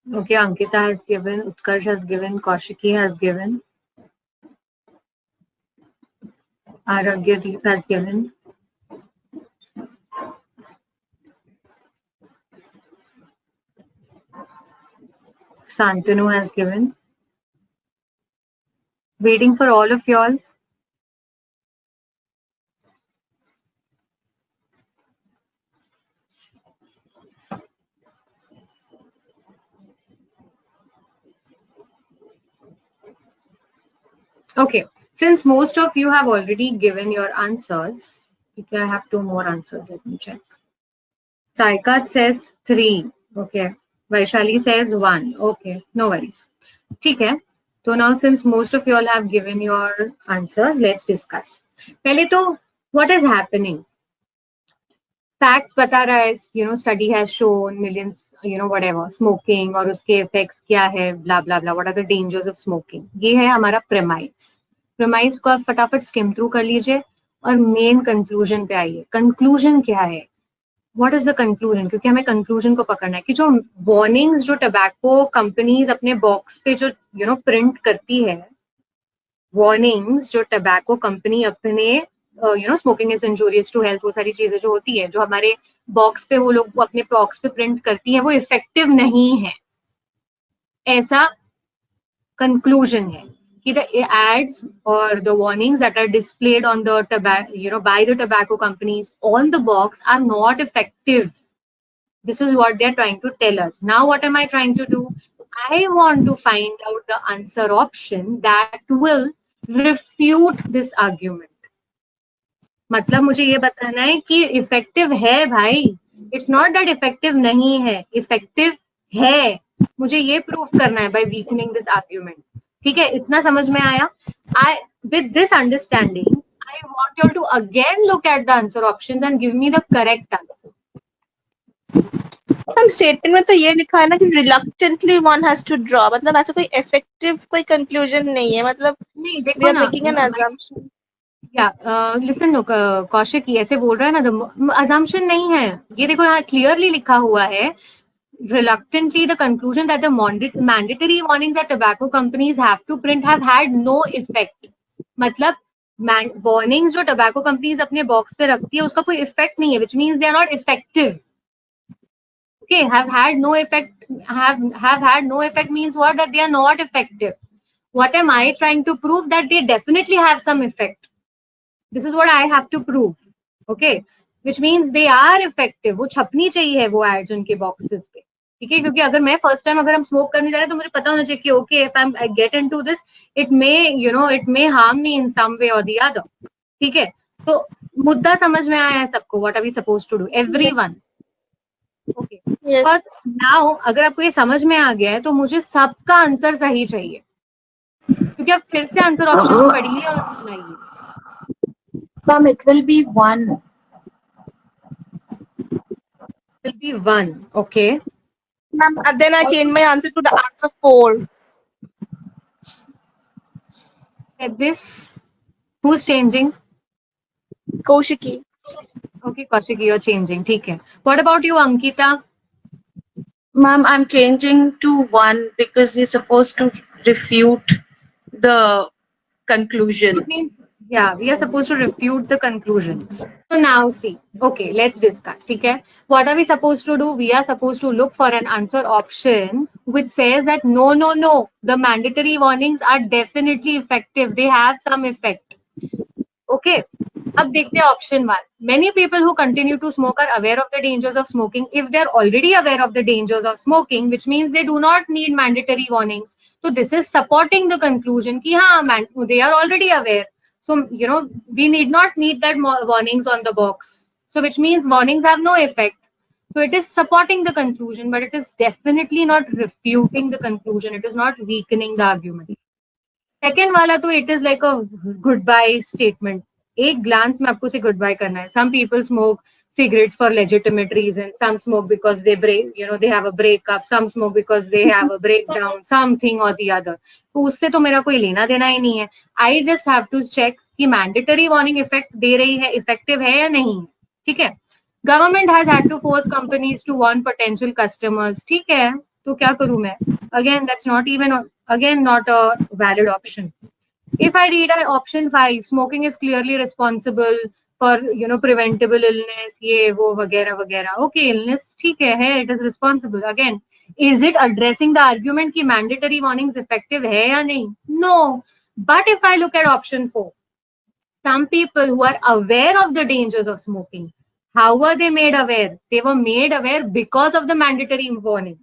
Okay, Ankita has given, Utkarsh has given, Kaushiki has given, Aragyadeep has given. Santanu has given. Waiting for all of y'all. Okay, since most of you have already given your answers, okay, I have 2 more answers. Let me check. Saikat says 3. Okay. Vaishali says 1. Okay, no worries. Okay. So now since most of you all have given your answers, let's discuss. Pehle to, what is happening? Facts बता रहा है, study has shown millions, whatever, smoking और उसके effects क्या है, blah blah blah, what are the dangers of smoking. ये है हमारा premise को आप फटाफट skim through कर लीजिए और main conclusion पे आइए. Conclusion क्या है? What is the conclusion? क्योंकि हमें conclusion को पकड़ना है कि जो warnings जो tobacco companies अपने box पे जो print करती है, warnings जो tobacco company अपने smoking is injurious to health, वो सारी चीजें जो होती है, जो हमारे बॉक्स पे वो लोग अपने बॉक्स पे प्रिंट करती है, वो इफेक्टिव नहीं है, ऐसा कंक्लूजन है. कि the ads or the warnings that are displayed on the by the tobacco companies on the box are not effective. This is what they're trying to tell us. Now, what am I trying to do? I want to find out the answer option that will refute this argument. मतलब मुझे ये बताना है कि effective है भाई. It's not that effective नहीं है, इफेक्टिव है. मुझे ये प्रूव करना है बाय वीकनिंग दिस आर्ग्यूमेंट. ठीक है, इतना समझ में आया? I with this understanding I want you to again look at the answer options and give me the correct answer. हम स्टेटमेंट में तो ये लिखा है ना कि reluctantly one has to draw, मतलब ऐसा कोई इफेक्टिव कोई कंक्लूजन नहीं है, मतलब नहीं वी देखो आर ना, मेकिंग एन अजम्पशन. या लिसन लो, कौशिक ये ऐसे बोल रहा है ना, अजम्पशन नहीं है ये. देखो यहाँ क्लियरली लिखा हुआ है, reluctantly the conclusion that the mandatory warnings that tobacco companies have to print have had no effect. मतलब warnings जो tobacco companies अपने box पे रखती है उसका कोई effect नहीं है, which means they are not effective. Okay, have had no effect means what? That they are not effective. What am I trying to prove? That they definitely have some effect. This is what I have to prove. Okay, which means they are effective. वो छपनी चाहिए वो ads उनके boxes पे. ठीक है, क्योंकि अगर मैं फर्स्ट टाइम अगर हम स्मोक करने जा रहे हैं तो मुझे पता होना चाहिए कि okay if I get into this it may harm me in some way और द अदर. ठीक है, तो मुद्दा समझ में आया है सबको? What are we supposed to do everyone? Okay, first now अगर आपको ये समझ में आ गया है तो मुझे सबका आंसर सही चाहिए, क्योंकि आप फिर से आंसर ऑप्शन पढ़िए और सुनाइए. Ma'am, it will be 1. Will be 1. Okay. Ma'am, then I change my answer to the answer 4. At this, who's changing? Kaushiki. Okay, Kaushik, you're changing. ठीक है. What about you, Ankita? Ma'am, I'm changing to 1 because we're supposed to refute the conclusion. It means, yeah, we are supposed to refute the conclusion. So now see, okay, let's discuss. ठीक है. What are we supposed to do? We are supposed to look for an answer option which says that no, the mandatory warnings are definitely effective. They have some effect. Okay. अब देखते हैं option 1. Many people who continue to smoke are aware of the dangers of smoking. If they're already aware of the dangers of smoking, which means they do not need mandatory warnings. So this is supporting the conclusion कि हाँ, they are already aware. So we need not need that warnings on the box. So which means warnings have no effect. So it is supporting the conclusion, but it is definitely not refuting the conclusion. It is not weakening the argument. Second वाला तो it is like a goodbye statement. एक glance में आपको से goodbye करना है. Some people smoke cigarettes for legitimate reasons. Some smoke because they they have a breakup. Some smoke because they have a breakdown, something or the other. तो उससे तो मेरा कोई लेना देना ही नहीं है. I just have to check कि mandatory warning effect दे रही है, effective है या नहीं. ठीक है. Government has had to force companies to warn potential customers. ठीक है, तो क्या करूं मैं? Again, that's not a valid option. If I read option 5, smoking is clearly responsible for preventable illness, ये वो वगैरह वगैरह. Okay, illness ठीक है, it is responsible. Again, is it addressing the argument कि mandatory warnings effective है या नहीं? No. But if I look at option 4, some people who are aware of the dangers of smoking, how were they made aware? They were made aware because of the mandatory warnings.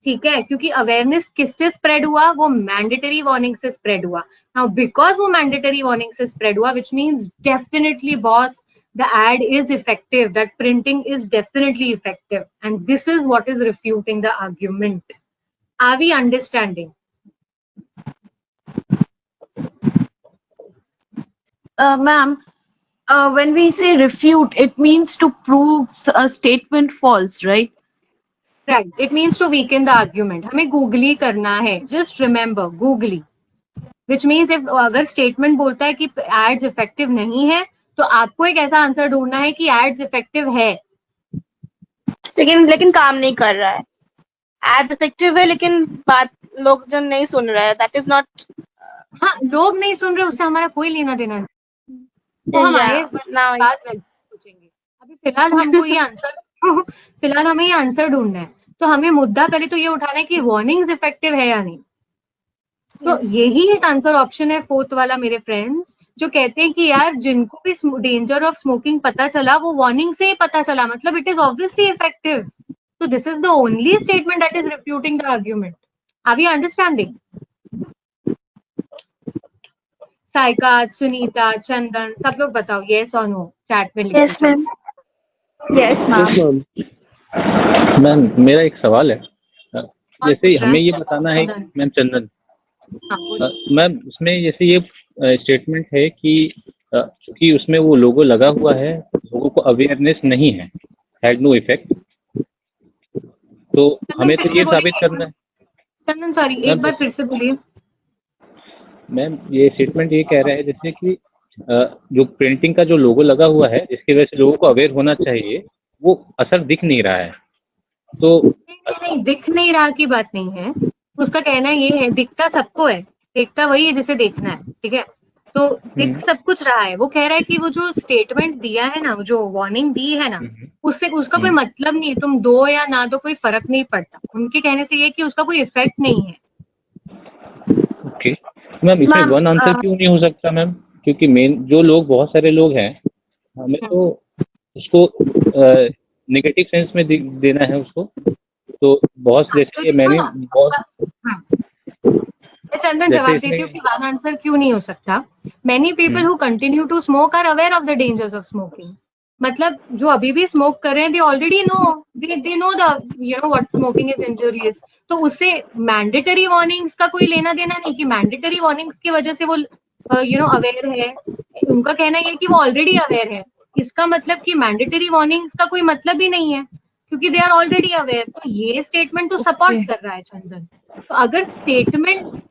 ठीक है, क्योंकि awareness किससे spread हुआ? वो mandatory warning से spread हुआ. Now because वो mandatory warning से स्प्रेड हुआ, which means definitely boss the ad is effective, that printing is definitely effective, and this is what is refuting the argument. Are we understanding? Ma'am, when we say refute, it means to prove a statement false, right? Right. It means to weaken the argument. हमें googly करना है. Just remember, googly. Which means if अगर statement बोलता है कि ads effective नहीं है, तो आपको एक ऐसा आंसर ढूंढना है कि एड्स इफेक्टिव है. लेकिन काम नहीं कर रहा है. एड्स इफेक्टिव है लेकिन बात लोग जन नहीं सुन रहे हैं. That is not. हाँ, लोग नहीं सुन रहे, उससे हमारा कोई लेना देना नहीं. तो हम आगे बात पूछेंगे. अभी फिलहाल हमको ये आंसर फिलहाल हमें ये आंसर ढूंढना है. तो हमें मुद्दा पहले तो ये उठाना है कि वार्निंग्स इफेक्टिव है या नहीं. तो यही एक आंसर ऑप्शन है फोर्थ वाला मेरे फ्रेंड्स, जो कहते हैं कि यार जिनको भी डेंजर ऑफ स्मोकिंग पता चला वो वार्निंग से ही पता चला, मतलब it is obviously effective. So this is the only statement that is refuting the argument. Are we understanding? Saika, Sunita, Chandan, सब लोग बताओ yes or no. चैट में लिख Yes, दीजिए. ma'am. Yes, Yes, ma'am. ma'am. Ma'am मेरा एक सवाल है, कौन जैसे पूछ रहा हमें है? ये बताना है, चंदन. मैम चंदन, हाँ, बोलिए. मैम उसमें जैसे ये स्टेटमेंट है कि क्योंकि उसमें वो लोगो लगा हुआ है, लोगों को अवेयरनेस नहीं है, हैड नो इफेक्ट, तो हमें तो ये साबित करना है. चंदन सॉरी, एक बार फिर से बोलिए. मैम ये स्टेटमेंट ये कह रहा है जैसे कि जो प्रिंटिंग का जो लोगो लगा हुआ है जिसकी वजह से लोगों को अवेयर होना चाहिए, वो असर दिख नहीं रहा है. तो नहीं, दिख नहीं रहा की बात नहीं है. उसका कहना ये है दिखता सबको है, देखता वही है जिसे देखना है, ठीक है. तो दिख सब कुछ रहा है. वो कह रहा है कि वो जो स्टेटमेंट दिया है ना, जो वार्निंग दी है ना, उससे उसका कोई मतलब नहीं है. तुम दो या ना दो कोई फर्क नहीं पड़ता. उनके कहने से ये कि उसका कोई इफेक्ट नहीं है. ओके मैम, इसमें मैम, वन आंसर क्यों नहीं हो सकता मैम? क्योंकि मेन जो लोग, बहुत सारे लोग हैं, हमें तो उसको नेगेटिव सेंस में देना है उसको. तो बहुत जैसे मैंने बहुत मैं चंदन जैसे जवाब देती इसमें हूँ कि वन आंसर क्यों नहीं हो सकता. Many people who continue to smoke are aware of the dangers of smoking. मतलब जो अभी भी स्मोक कर रहे हैं, they already know, they know the what smoking is injurious. तो उससे मैंडेटरी वार्निंग्स का कोई लेना देना नहीं कि मैंडेटरी वार्निंग्स की वजह से वो अवेयर है. उनका कहना ये है कि वो ऑलरेडी अवेयर है. इसका मतलब कि मैंडेटरी वार्निंग्स का कोई मतलब ही नहीं है, क्योंकि दे आर ऑलरेडी अवेयर. तो ये स्टेटमेंट तो सपोर्ट कर रहा है चंदन. तो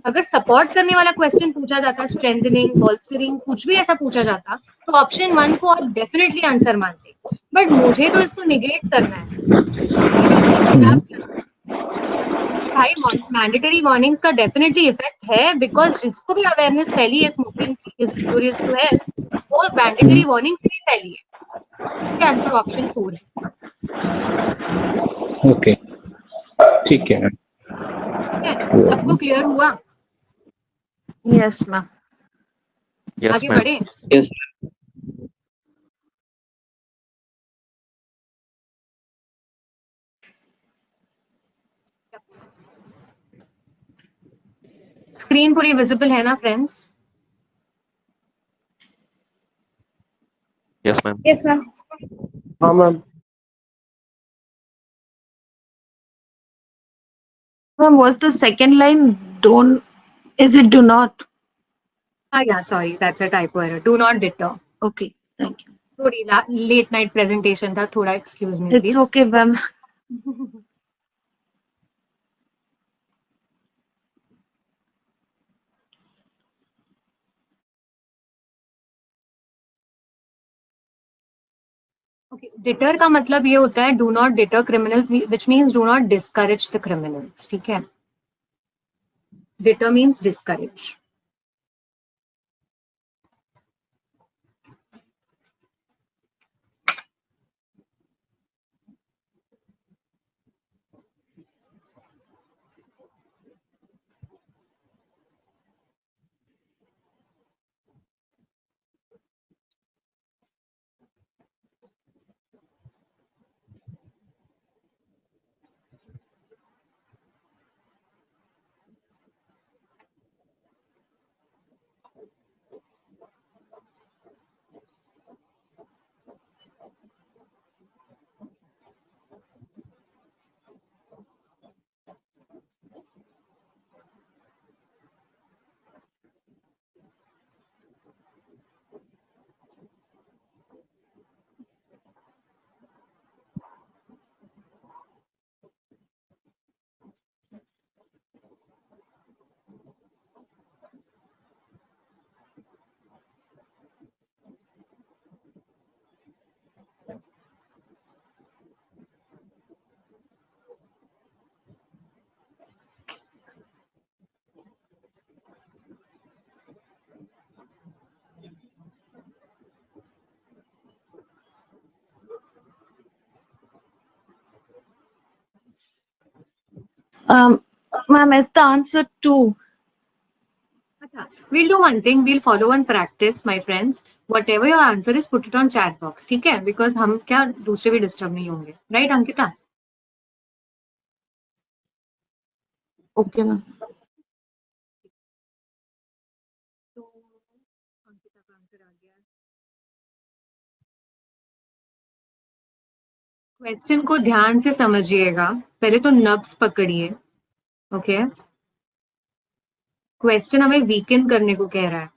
अगर सपोर्ट करने वाला क्वेश्चन पूछा जाता, स्ट्रेंथनिंग, बॉल्स्टरिंग, कुछ भी ऐसा पूछा जाता, तो ऑप्शन 1 को आप डेफिनेटली आंसर मानते. बट मुझे तो इसको निगेट करना है, मुझे तो इसके खिलाफ चलना है. भाई मैंडेटरी वार्निंग्स का डेफिनेटली इफेक्ट है, बिकॉज जिसको भी अवेयरनेस फैली है smoking is injurious to health, वो मैंडेटरी वार्निंग से ही फैली है. आंसर ऑप्शन 4 है. ओके ठीक है. सबको क्लियर हुआ? Yes, ma'am. Yes, आगे ma'am. बढ़े. Yes. स्क्रीन पूरी विजिबल है ना friends? Yes, ma'am. Yes, ma'am. Ma'am. Ma'am, what's the second line? Don't, is it do not? Yeah, sorry, that's a typo error. Do not deter. Okay, thank you. थोड़ी late night presentation था, थोड़ा excuse me It's please. okay, ma'am. Okay, deter का मतलब ये होता है do not deter criminals, which means do not discourage the criminals. ठीक है, deter means discourage. Ma'am, is the answer 2? we'll do one thing, we'll follow one practice, my friends. Whatever your answer is, put it on chat box, ठीक है? Because हम क्या दूसरे भी disturb नहीं होंगे, right अंकिता? Okay, ma'am. तो अंकिता का आंसर आ गया। क्वेश्चन को ध्यान से समझिएगा, पहले तो नब्स पकड़िए, ओके? क्वेश्चन हमें वीकेंड करने को कह रहा है।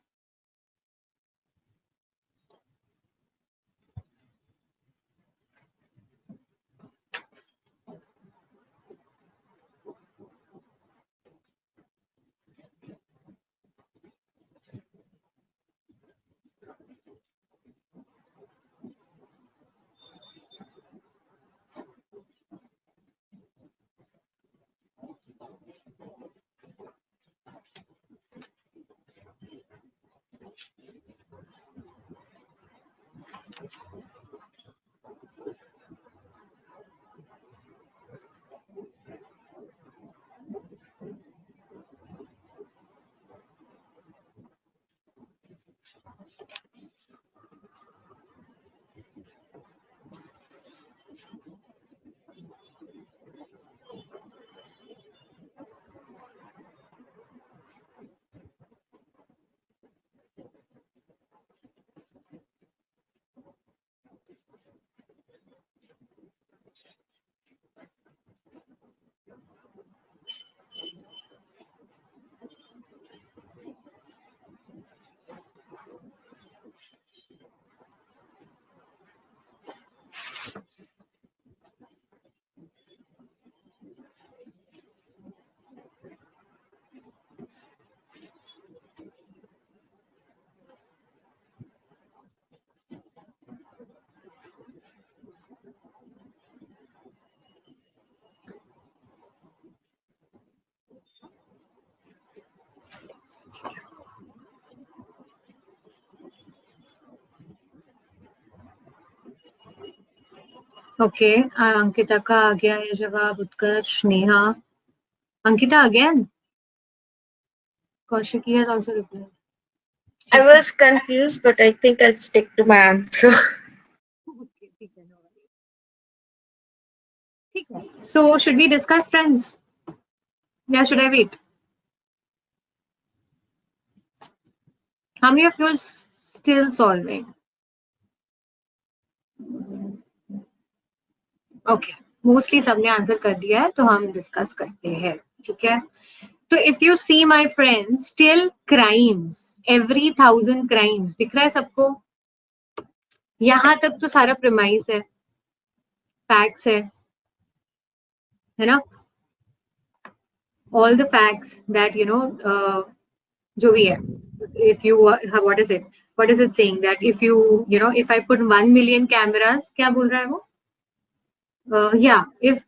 ओके, अंकिता का आ गया है जवाब, Utkarsh, Neha, Ankita again, Kaushiki has also replied. I was confused, but I think I'll stick to my answer. Okay, ठीक है, no worries. ठीक है. So should we discuss, friends? Yeah, should I wait? How many of you are still solving? Okay, mostly सबने answer कर दिया है, तो हम डिस्कस करते हैं, ठीक है? तो if you see my friends, still crimes, every 1000 crimes, दिख रहा है सबको? यहां तक तो सारा प्रीमाइस है, फैक्ट्स है ना? All the facts that you know, जो भी है, if you what is it saying that if you know, if I put 1 million cameras, क्या बोल रहा है वो? Yeah, if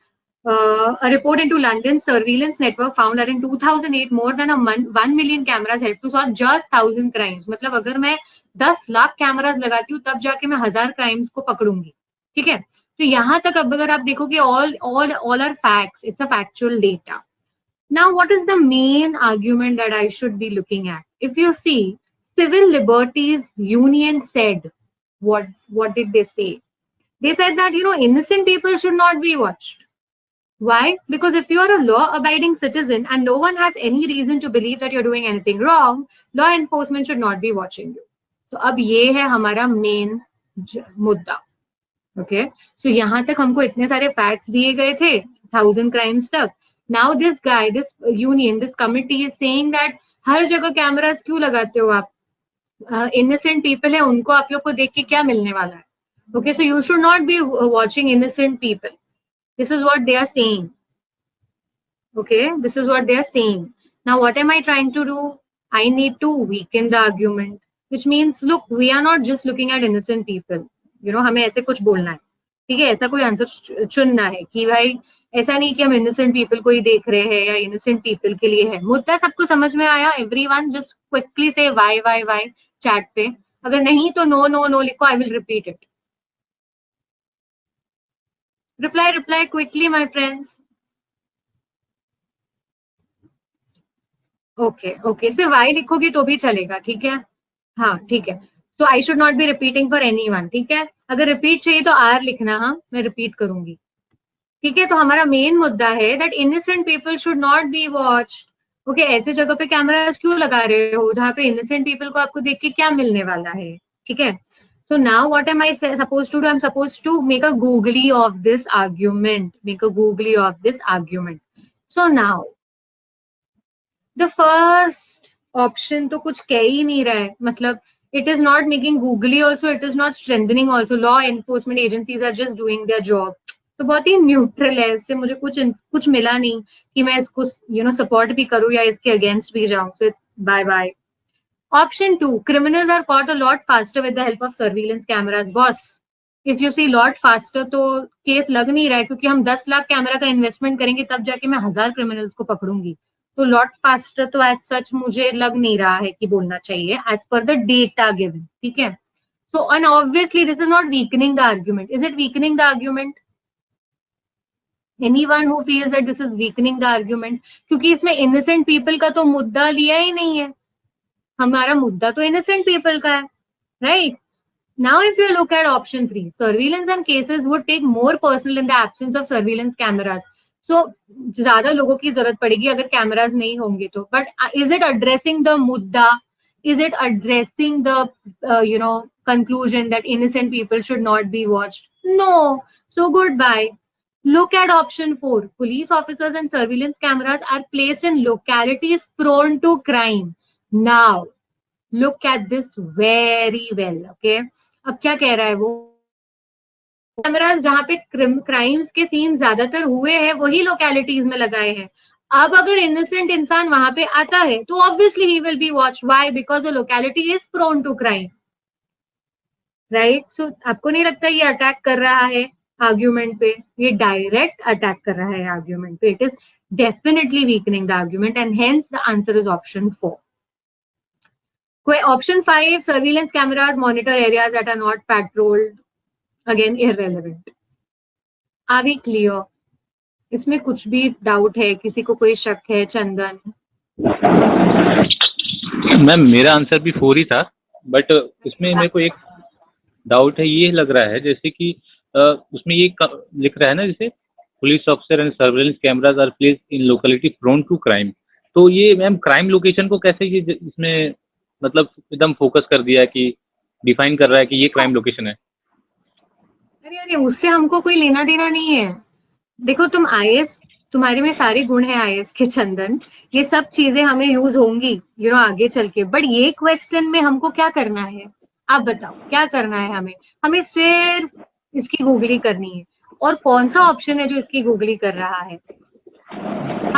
a report into London's surveillance network found that in 2008 more than 1 million cameras helped to solve just 1000 crimes. मतलब अगर मैं 10 lakh cameras लगाती हूँ तब जाके मैं 1000 क्राइम्स को पकड़ूंगी, ठीक है? तो यहाँ तक अब अगर आप देखोगे, all are facts, it's a factual data. Now, what is the main argument that I should be looking at? If you see, Civil Liberties Union said, what did they say? They said that, you know, innocent people should not be watched. Why? Because if you are a law-abiding citizen and no one has any reason to believe that you're doing anything wrong, law enforcement should not be watching you. तो अब ये है हमारा main मुद्दा, okay? सो यहाँ तक हमको इतने सारे फैक्ट्स दिए गए थे, 1000 क्राइम्स तक. Now this guy, this union, this committee is saying that हर जगह कैमरास क्यों लगाते हो आप? Innocent people है, उनको आप लोग को देख के क्या मिलने वाला है? Okay, so you should not be watching innocent people. This is what they are saying. Okay, this is what they are saying. Now, what am I trying to do? I need to weaken the argument, which means, look, we are not just looking at innocent people. You know, हमें ऐसे कुछ बोलना है, ठीक है? ऐसा कोई answer चुनना है कि भाई ऐसा नहीं कि हम innocent people को ही देख रहे हैं या innocent people के लिए है. मुद्दा सबको समझ में आया? Everyone just quickly say why chat पे. अगर नहीं तो no लिखो, I will repeat it. Reply quickly, my friends. Okay सिर्फ वाई लिखोगे तो भी चलेगा, ठीक है? हाँ ठीक है। So I should not be repeating for anyone, ठीक है? अगर रिपीट चाहिए तो आर लिखना, हाँ मैं रिपीट करूंगी, ठीक है? तो हमारा मेन मुद्दा है that innocent people should not B watched. Okay, ऐसे जगह पे कैमरास क्यों लगा रहे हो जहाँ पे इनोसेंट पीपल को आपको देख के क्या मिलने वाला है, ठीक है? So now what am I supposed to do? I'm supposed to make a googly of this argument. Make a googly of this argument. So now the first option तो कुछ कह ही नहीं रहा है, मतलब it is not making googly also, it is not strengthening also. Law enforcement agencies are just doing their job. तो बहुत ही neutral है, इससे मुझे कुछ मिला नहीं कि मैं इसको सपोर्ट भी करूं या इसके अगेंस्ट भी जाऊं. So it's bye bye. Option 2, criminals are caught a lot faster with the help of surveillance cameras. Boss, if you see lot faster तो केस लग नहीं रहा है, क्योंकि हम 10 लाख कैमरा का इन्वेस्टमेंट करेंगे तब जाके मैं 1000 क्रिमिनल्स को पकड़ूंगी. तो लॉट फास्टर तो एज सच मुझे लग नहीं रहा है कि बोलना चाहिए as per the data given, ठीक है? So and obviously this is not weakening the argument. Is it weakening the argument? Anyone who feels that this is weakening the argument? क्योंकि इसमें innocent people का तो मुद्दा लिया ही नहीं है. हमारा मुद्दा तो innocent people का है, right? Now if you look at option 3, surveillance and cases would take more personal in the absence of surveillance cameras. So ज्यादा लोगों की जरूरत पड़ेगी अगर कैमरास नहीं होंगे तो. But is it addressing the मुद्दा? Is it addressing the conclusion that innocent people should not be watched? No. So goodbye. Look at option 4. Police officers and surveillance cameras are placed in localities prone to crime. Now, look at this very well, okay? अब क्या कह रहा है वो? Cameras जहाँ पे crimes के scene ज्यादातर हुए हैं वही लोकेलिटीज में लगाए हैं. अब अगर इनोसेंट इंसान वहां पे आता है तो obviously he will be watch. Why? Because the locality is prone to crime, right? So आपको नहीं लगता ये अटैक कर रहा है आर्ग्यूमेंट पे? ये डायरेक्ट अटैक कर रहा है आर्ग्यूमेंट पे. It is definitely weakening the argument and hence the answer is option 4. Option 5, surveillance cameras monitor areas that are not patrolled. Again, irrelevant. Are we clear? इसमें कुछ भी डाउट है? किसी को कोई शक है? चंदन? मैम मेरा आंसर भी 4 ही था, बट इसमें मेरे को एक डाउट है. ये लग रहा है जैसे कि उसमें ये लिख रहा है ना, जैसे police officer and surveillance cameras are placed in locality prone to crime. तो ये मैम क्राइम लोकेशन को कैसे ये इसमें मतलब एकदम फोकस कर दिया है कि डिफाइन कर रहा है कि ये क्राइम लोकेशन है? अरे उससे हमको कोई लेना देना नहीं है. देखो तुम आईएएस, तुम्हारे में सारे गुण है आईएएस के चंदन, ये सब चीजें हमें यूज होंगी आगे चल के. बट ये क्वेश्चन में हमको क्या करना है? आप बताओ क्या करना है हमें? हमें सिर्फ इसकी गूगली करनी है. और कौन सा ऑप्शन है जो इसकी गूगली कर रहा है?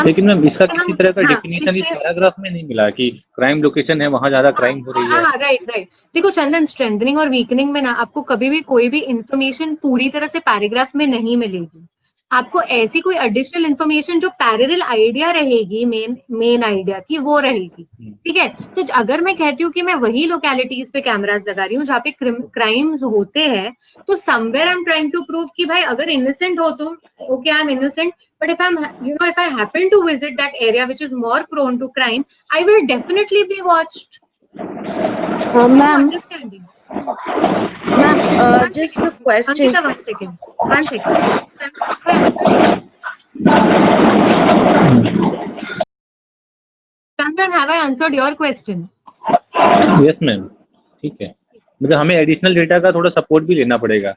लेकिन मैम इसका किसी तरह का डेफिनेशन इस पैराग्राफ में नहीं मिला कि क्राइम लोकेशन है वहां ज्यादा क्राइम हो रही है. राइट. देखो चंदन, स्ट्रेंथनिंग और वीकनिंग में ना आपको कभी भी कोई भी इंफॉर्मेशन पूरी तरह से पैराग्राफ में नहीं मिलेगी. आपको ऐसी कोई एडिशनल इंफॉर्मेशन जो पैरेलल आइडिया रहेगी मेन आइडिया की, वो रहेगी, ठीक है? तो अगर मैं कहती हूँ कि मैं वही लोकेलिटीज पे कैमरास लगा रही हूँ जहाँ पे क्राइम्स होते हैं, तो somewhere I am trying to prove कि भाई अगर इनोसेंट हो तो okay I am innocent, but if I happen to visit that area which is more prone to crime, I will definitely be watched. Ma'am, just a question. Ankita, one second. Chandan, have I answered your question? Yes ma'am, ठीक है. मतलब हमें additional data का थोड़ा support भी लेना पड़ेगा.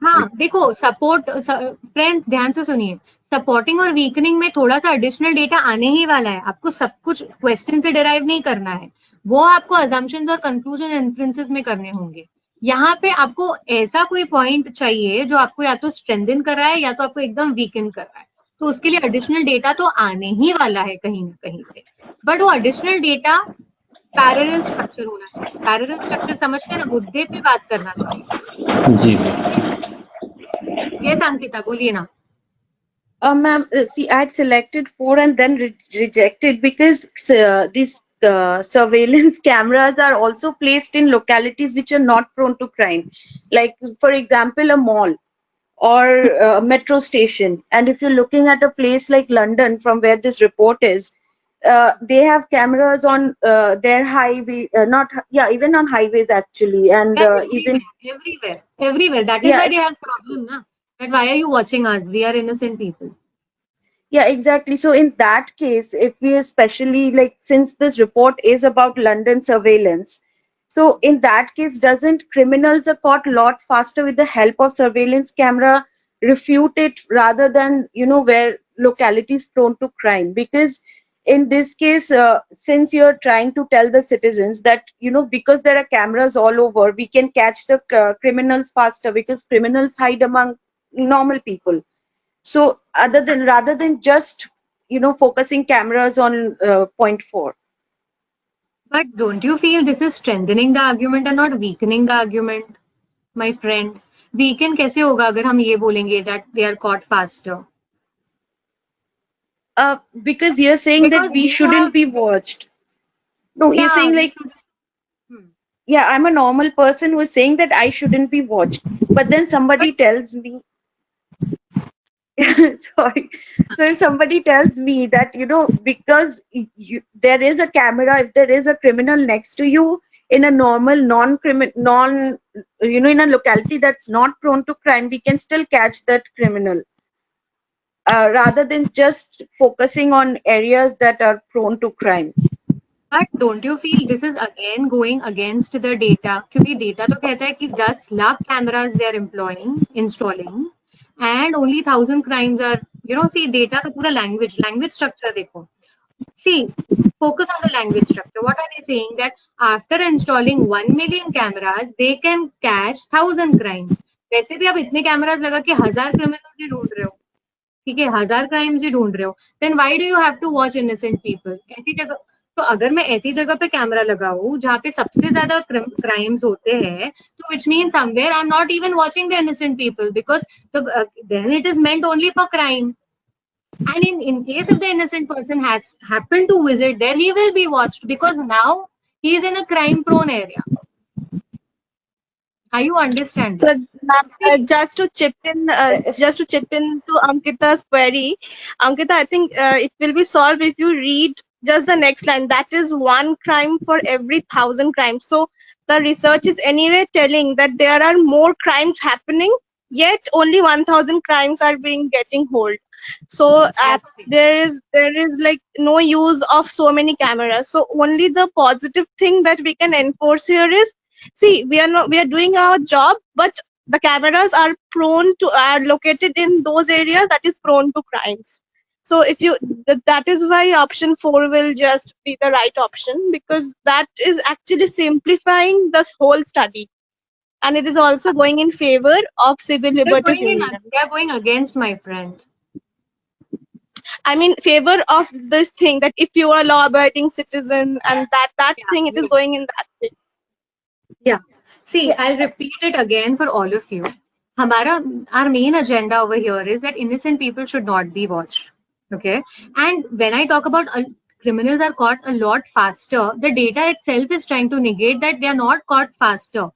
हाँ देखो, सपोर्ट फ्रेंड्स ध्यान से सुनिए, सपोर्टिंग और वीकनिंग में थोड़ा सा एडिशनल डेटा आने ही वाला है. आपको सब कुछ क्वेश्चन से डिराइव नहीं करना है, वो आपको अजम्पशंस और कंक्लूजन इन्फ्रेंसेस में करने होंगे. यहाँ पे आपको ऐसा कोई पॉइंट चाहिए जो आपको या तो स्ट्रेंथन कर रहा है या तो आपको एकदम वीकन कर रहा है. तो उसके लिए एडिशनल डेटा तो आने ही वाला है कहीं ना कहीं से, बट वो एडिशनल डेटा पैरेलल स्ट्रक्चर होना चाहिए. पैरेलल स्ट्रक्चर समझते ना, मुद्दे पे बात करना चाहिए. जी. ये अंकिता बोलिए ना. Ma'am, see, I had selected 4 and then rejected because these surveillance cameras are also placed in localities which are not prone to crime. Like, for example, a mall or a metro station. And if you're looking at a place like London, from where this report is, they have cameras on their highway, not yeah, even on highways actually, and even Everywhere. That is yeah, why they have problem, na? That why are you watching us? We are innocent people. yeah, exactly. So in that case, if we especially like, since this report is about London surveillance, so in that case, doesn't criminals are caught a lot faster with the help of surveillance camera refute it rather than, where localities prone to crime? Because in this case, since you're trying to tell the citizens that, because there are cameras all over, we can catch the criminals faster because criminals hide among normal people. So rather than just, focusing cameras on point 4. But don't you feel this is strengthening the argument and not weakening the argument, my friend? Weaken कैसे होगा अगर हम ये बोलेंगे that they are caught faster? Because you're saying that Because we you shouldn't have, be watched. No, you're yeah, saying we like, should. Hmm. yeah, I'm a normal person who's saying that I shouldn't be watched. But then But somebody tells me, sorry. So if somebody tells me that, because there is a camera, if there is a criminal next to you in a normal in a locality that's not prone to crime, we can still catch that criminal. Rather than just focusing on areas that are prone to crime. But don't you feel this is again going against the data? क्योंकि data तो कहता है कि 10 lakh cameras they are installing, and only 1,000 crimes are, see data का पूरा language structure देखो. See, focus on the language structure. What are they saying? That after installing 1 million cameras, they can catch 1,000 crimes. वैसे भी आप इतने cameras लगा के 1,000 criminals ही ढूंढ रहे हो, ठीक है, 1,000 क्राइम्स ही ढूंढ रहे हो, then why do you have to watch innocent people? ऐसी जगह, तो अगर मैं ऐसी जगह पे कैमरा लगाऊं जहाँ पे सबसे ज्यादा क्राइम्स होते हैं, तो which mean somewhere I am not even watching the innocent people because then it is meant only for crime. And in case if the innocent person has happened to visit there, he will be watched because now he is in a crime prone area. Are you understanding? So just to chip in to Ankita's query, Ankita, I think it will be solved if you read just the next line. That is one crime for every 1,000 crimes. So the research is anyway telling that there are more crimes happening, yet only 1,000 crimes are being getting hold. So there is like no use of so many cameras. So only the positive thing that we can enforce here is, see, we are doing our job, but the cameras are located in those areas that is prone to crimes. So if you that is why option 4 will just be the right option, because that is actually simplifying this whole study, and it is also going in favor of civil liberties union. They are going against, my friend. I mean, favor of this thing, that if you are a law-abiding citizen, and that thing, it is going in that way. Yeah. See, I'll repeat it again for all of you. Our main agenda over here is that innocent people should not be watched. Okay. And when I talk about criminals are caught a lot faster, the data itself is trying to negate that they are not caught faster.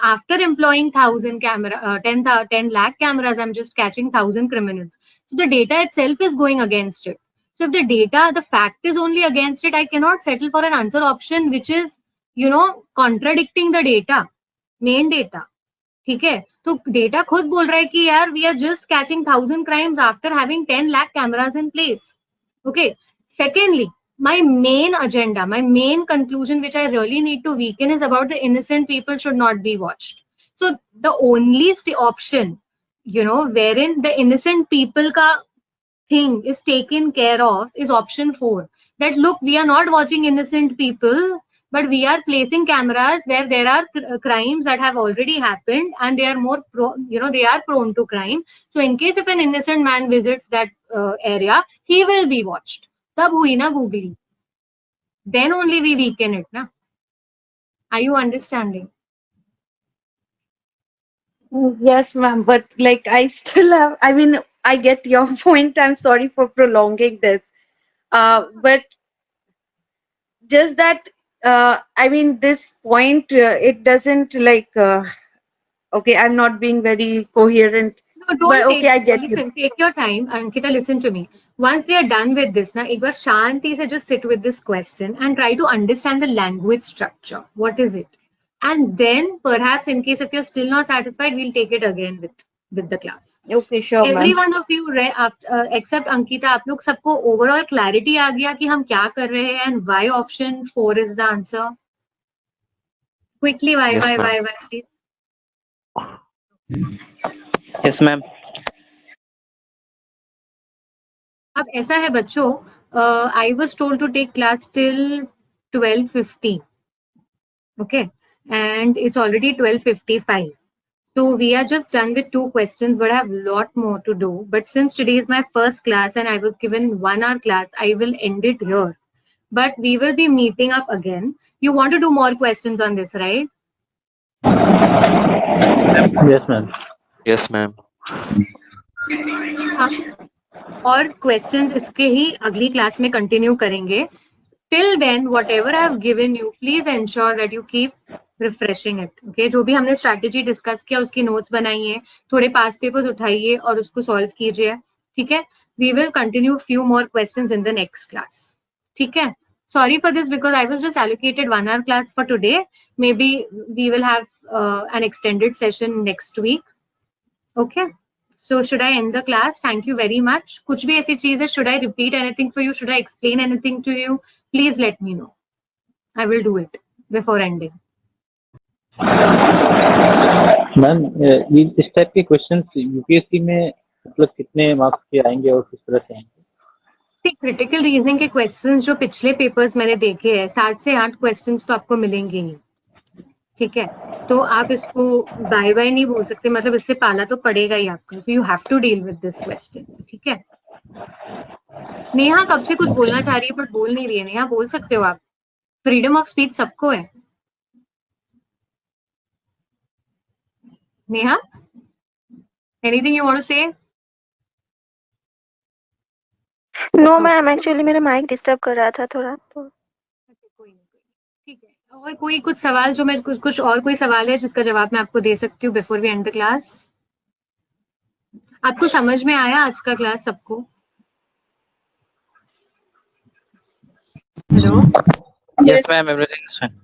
After employing 1,000 10 lakh cameras, I'm just catching 1,000 criminals. So the data itself is going against it. So if the fact is only against it, I cannot settle for an answer option which is, contradicting the data, main data. ठीक है, तो data खुद बोल रहा है कि यार we are just catching 1,000 crimes after having 10 lakh cameras in place. Okay. Secondly, my main agenda, my main conclusion which I really need to weaken is about the innocent people should not be watched. So the only option, wherein the innocent people ka thing is taken care of is option 4. That look, we are not watching innocent people, but we are placing cameras where there are crimes that have already happened and they are they are prone to crime. So in case if an innocent man visits that area, he will be watched. Tab hui na googly. Then only we weaken it, na? Are you understanding? Yes, ma'am. But like, I still have, I mean, I get your point. I'm sorry for prolonging this. But just that, I mean, this point, it doesn't like, okay, I'm not being very coherent. So don't But okay, I get you. listen, take your time. Ankita, listen to me. Once we are done with this, na, एक बार शांति से just sit with this question and try to understand the language structure. What is it? And then perhaps in case if you're still not satisfied, we'll take it again with the class. Okay, sure, Every ma'am. one of you, except Ankita, आप लोग सबको overall clarity आ गया कि हम क्या कर रहे हैं and why option 4 is the answer. Quickly, why, Yes, ma'am. please. Yes, ma'am. अब ऐसा है बच्चों, I was told to take class till 12:50. Okay, and it's already 12:55. So we are just done with 2 questions, but I have a lot more to do. But since today is my first class and I was given 1 hour class, I will end it here. But we will be meeting up again. You want to do more questions on this, right? Yes, ma'am. Yes, ma'am. और questions इसके ही अगली class में continue करेंगे. Till then, whatever I have given you, please ensure that you keep refreshing it. Okay? जो भी हमने strategy discuss किया उसकी नोट्स बनाइए, थोड़े पास पेपर्स उठाइए और उसको सॉल्व कीजिए. ठीक है? We will continue few more questions in the next class. ठीक है? Sorry for this because I was just allocated 1 hour class for today. Maybe we will have an extended session next week. Okay? So should I end the class? Thank you very much. कुछ भी ऐसी चीज है, should I repeat anything for you? Should I explain anything to you? Please let me know. I will do it before ending. Ma'am ये इस type के questions UPSC में मतलब कितने मार्क्स के आएंगे और किस तरह से आएंगे? क्रिटिकल रीजनिंग के क्वेश्चंस जो पिछले पेपर्स मैंने देखे हैं 7 से 8 क्वेश्चंस तो आपको मिलेंगे ही. ठीक है, तो आप इसको बाय बाय नहीं बोल सकते, मतलब इससे पाला तो पड़ेगा ही आपको. So you have to deal with this questions. ठीक है. नेहा कब से कुछ बोलना चाह रही है पर बोल नहीं रही है. नेहा बोल सकते हो आप. फ्रीडम ऑफ स्पीच सबको है. Neha, anything you want to say? No ma'am, actually मेरा माइक डिस्टर्ब कर रहा था थोड़ा तो. कोई नहीं. ठीक है. और कोई कुछ सवाल जो मैं कुछ और कोई सवाल है जिसका जवाब मैं आपको दे सकती हूँ before we end the class? आपको समझ में आया आज का क्लास सबको? Hello. Yes, ma'am. Everything is fine.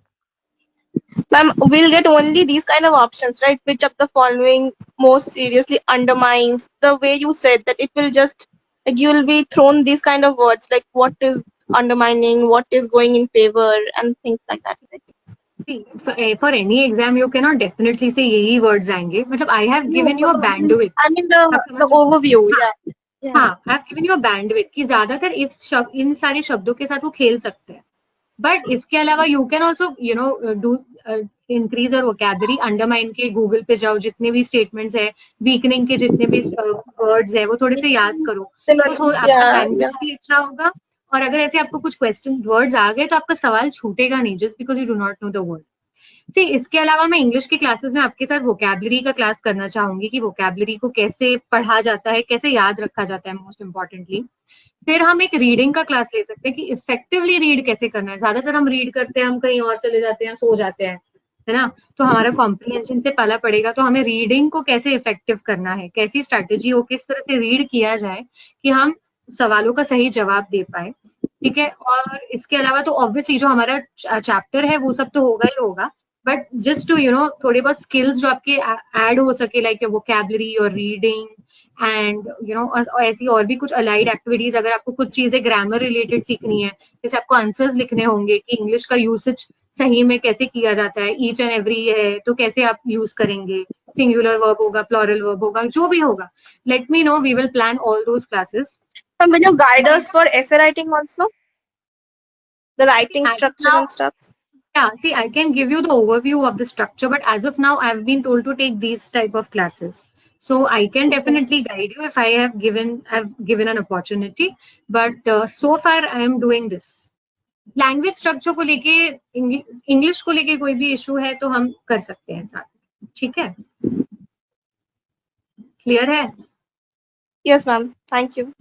Ma'am, we'll get only these kind of options, right? Which of the following most seriously undermines the way you said that it will just like you will be thrown these kind of words like what is undermining, what is going in favor, and things like that. Right? For any exam you cannot definitely say यही words आएंगे. मतलब I have given you a bandwidth. I mean the overview. Yeah. हाँ, I have given you a bandwidth कि ज्यादातर इन सारे शब्दों के साथ वो खेल सकते हैं. बट इसके अलावा you can also do increase और वोकैबुलरी. अंडरमाइन के गूगल पे जाओ, जितने भी स्टेटमेंट्स है, वीकनिंग के जितने भी वर्ड्स है वो थोड़े से याद करो, तो आपका लैंग्वेज भी अच्छा होगा. और अगर ऐसे आपको कुछ क्वेश्चन वर्ड्स आ गए तो आपका सवाल छूटेगा नहीं just because you do not know the word. See, इसके अलावा मैं इंग्लिश की क्लासेस में आपके साथ वोकैबुलरी का क्लास करना चाहूंगी कि वोकैबुलरी को कैसे पढ़ा जाता है, कैसे याद रखा जाता है मोस्ट इम्पॉर्टेंटली. फिर हम एक रीडिंग का क्लास ले सकते हैं कि इफेक्टिवली रीड कैसे करना है. ज्यादातर हम रीड करते हैं, हम कहीं और चले जाते हैं, सो जाते हैं, है ना, तो हमारा कॉम्प्रिहेंशन से पाला पड़ेगा. तो हमें रीडिंग को कैसे इफेक्टिव करना है, कैसी स्ट्रैटेजी हो, किस तरह से रीड किया जाए कि हम सवालों का सही जवाब दे पाए. ठीक है. और इसके अलावा तो ऑब्वियसली जो हमारा चैप्टर है वो सब तो होगा ही होगा, बट जस्ट टू थोड़े बहुत स्किल्स जो आपके ऐड हो सके लाइक वोकैबुलरी और रीडिंग एंड ऐसी और भी कुछ अलाइड एक्टिविटीज. अगर आपको कुछ चीजें ग्रामर रिलेटेड सीखनी है, जैसे आपको आंसर्स लिखने होंगे कि इंग्लिश का यूसेज सही में कैसे किया जाता है, ईच एंड एवरी है तो कैसे आप यूज करेंगे, सिंगुलर वर्ब होगा, प्लूरल वर्ब होगा, जो भी होगा, let me know. We will plan all those classes. And will you guide us for essay writing also? The writing structure and stuff? Yeah, see, I can give you the overview of the structure, but as of now, I've been told to take these type of classes. So I can definitely guide you if I've given an opportunity. But so far, I am doing this. Language structure को लेके, English को लेके कोई भी issue है तो हम कर सकते हैं साथ. ठीक है? Clear है? Yes, ma'am. Thank you.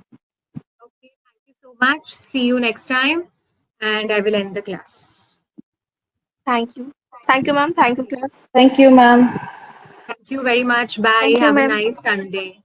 Okay, thank you so much. See you next time, and I will end the class. Thank you. Thank you, ma'am. Thank you, class. Thank you, ma'am. Thank Thank you very much. Bye. Thank you, Have a ma'am. nice Sunday.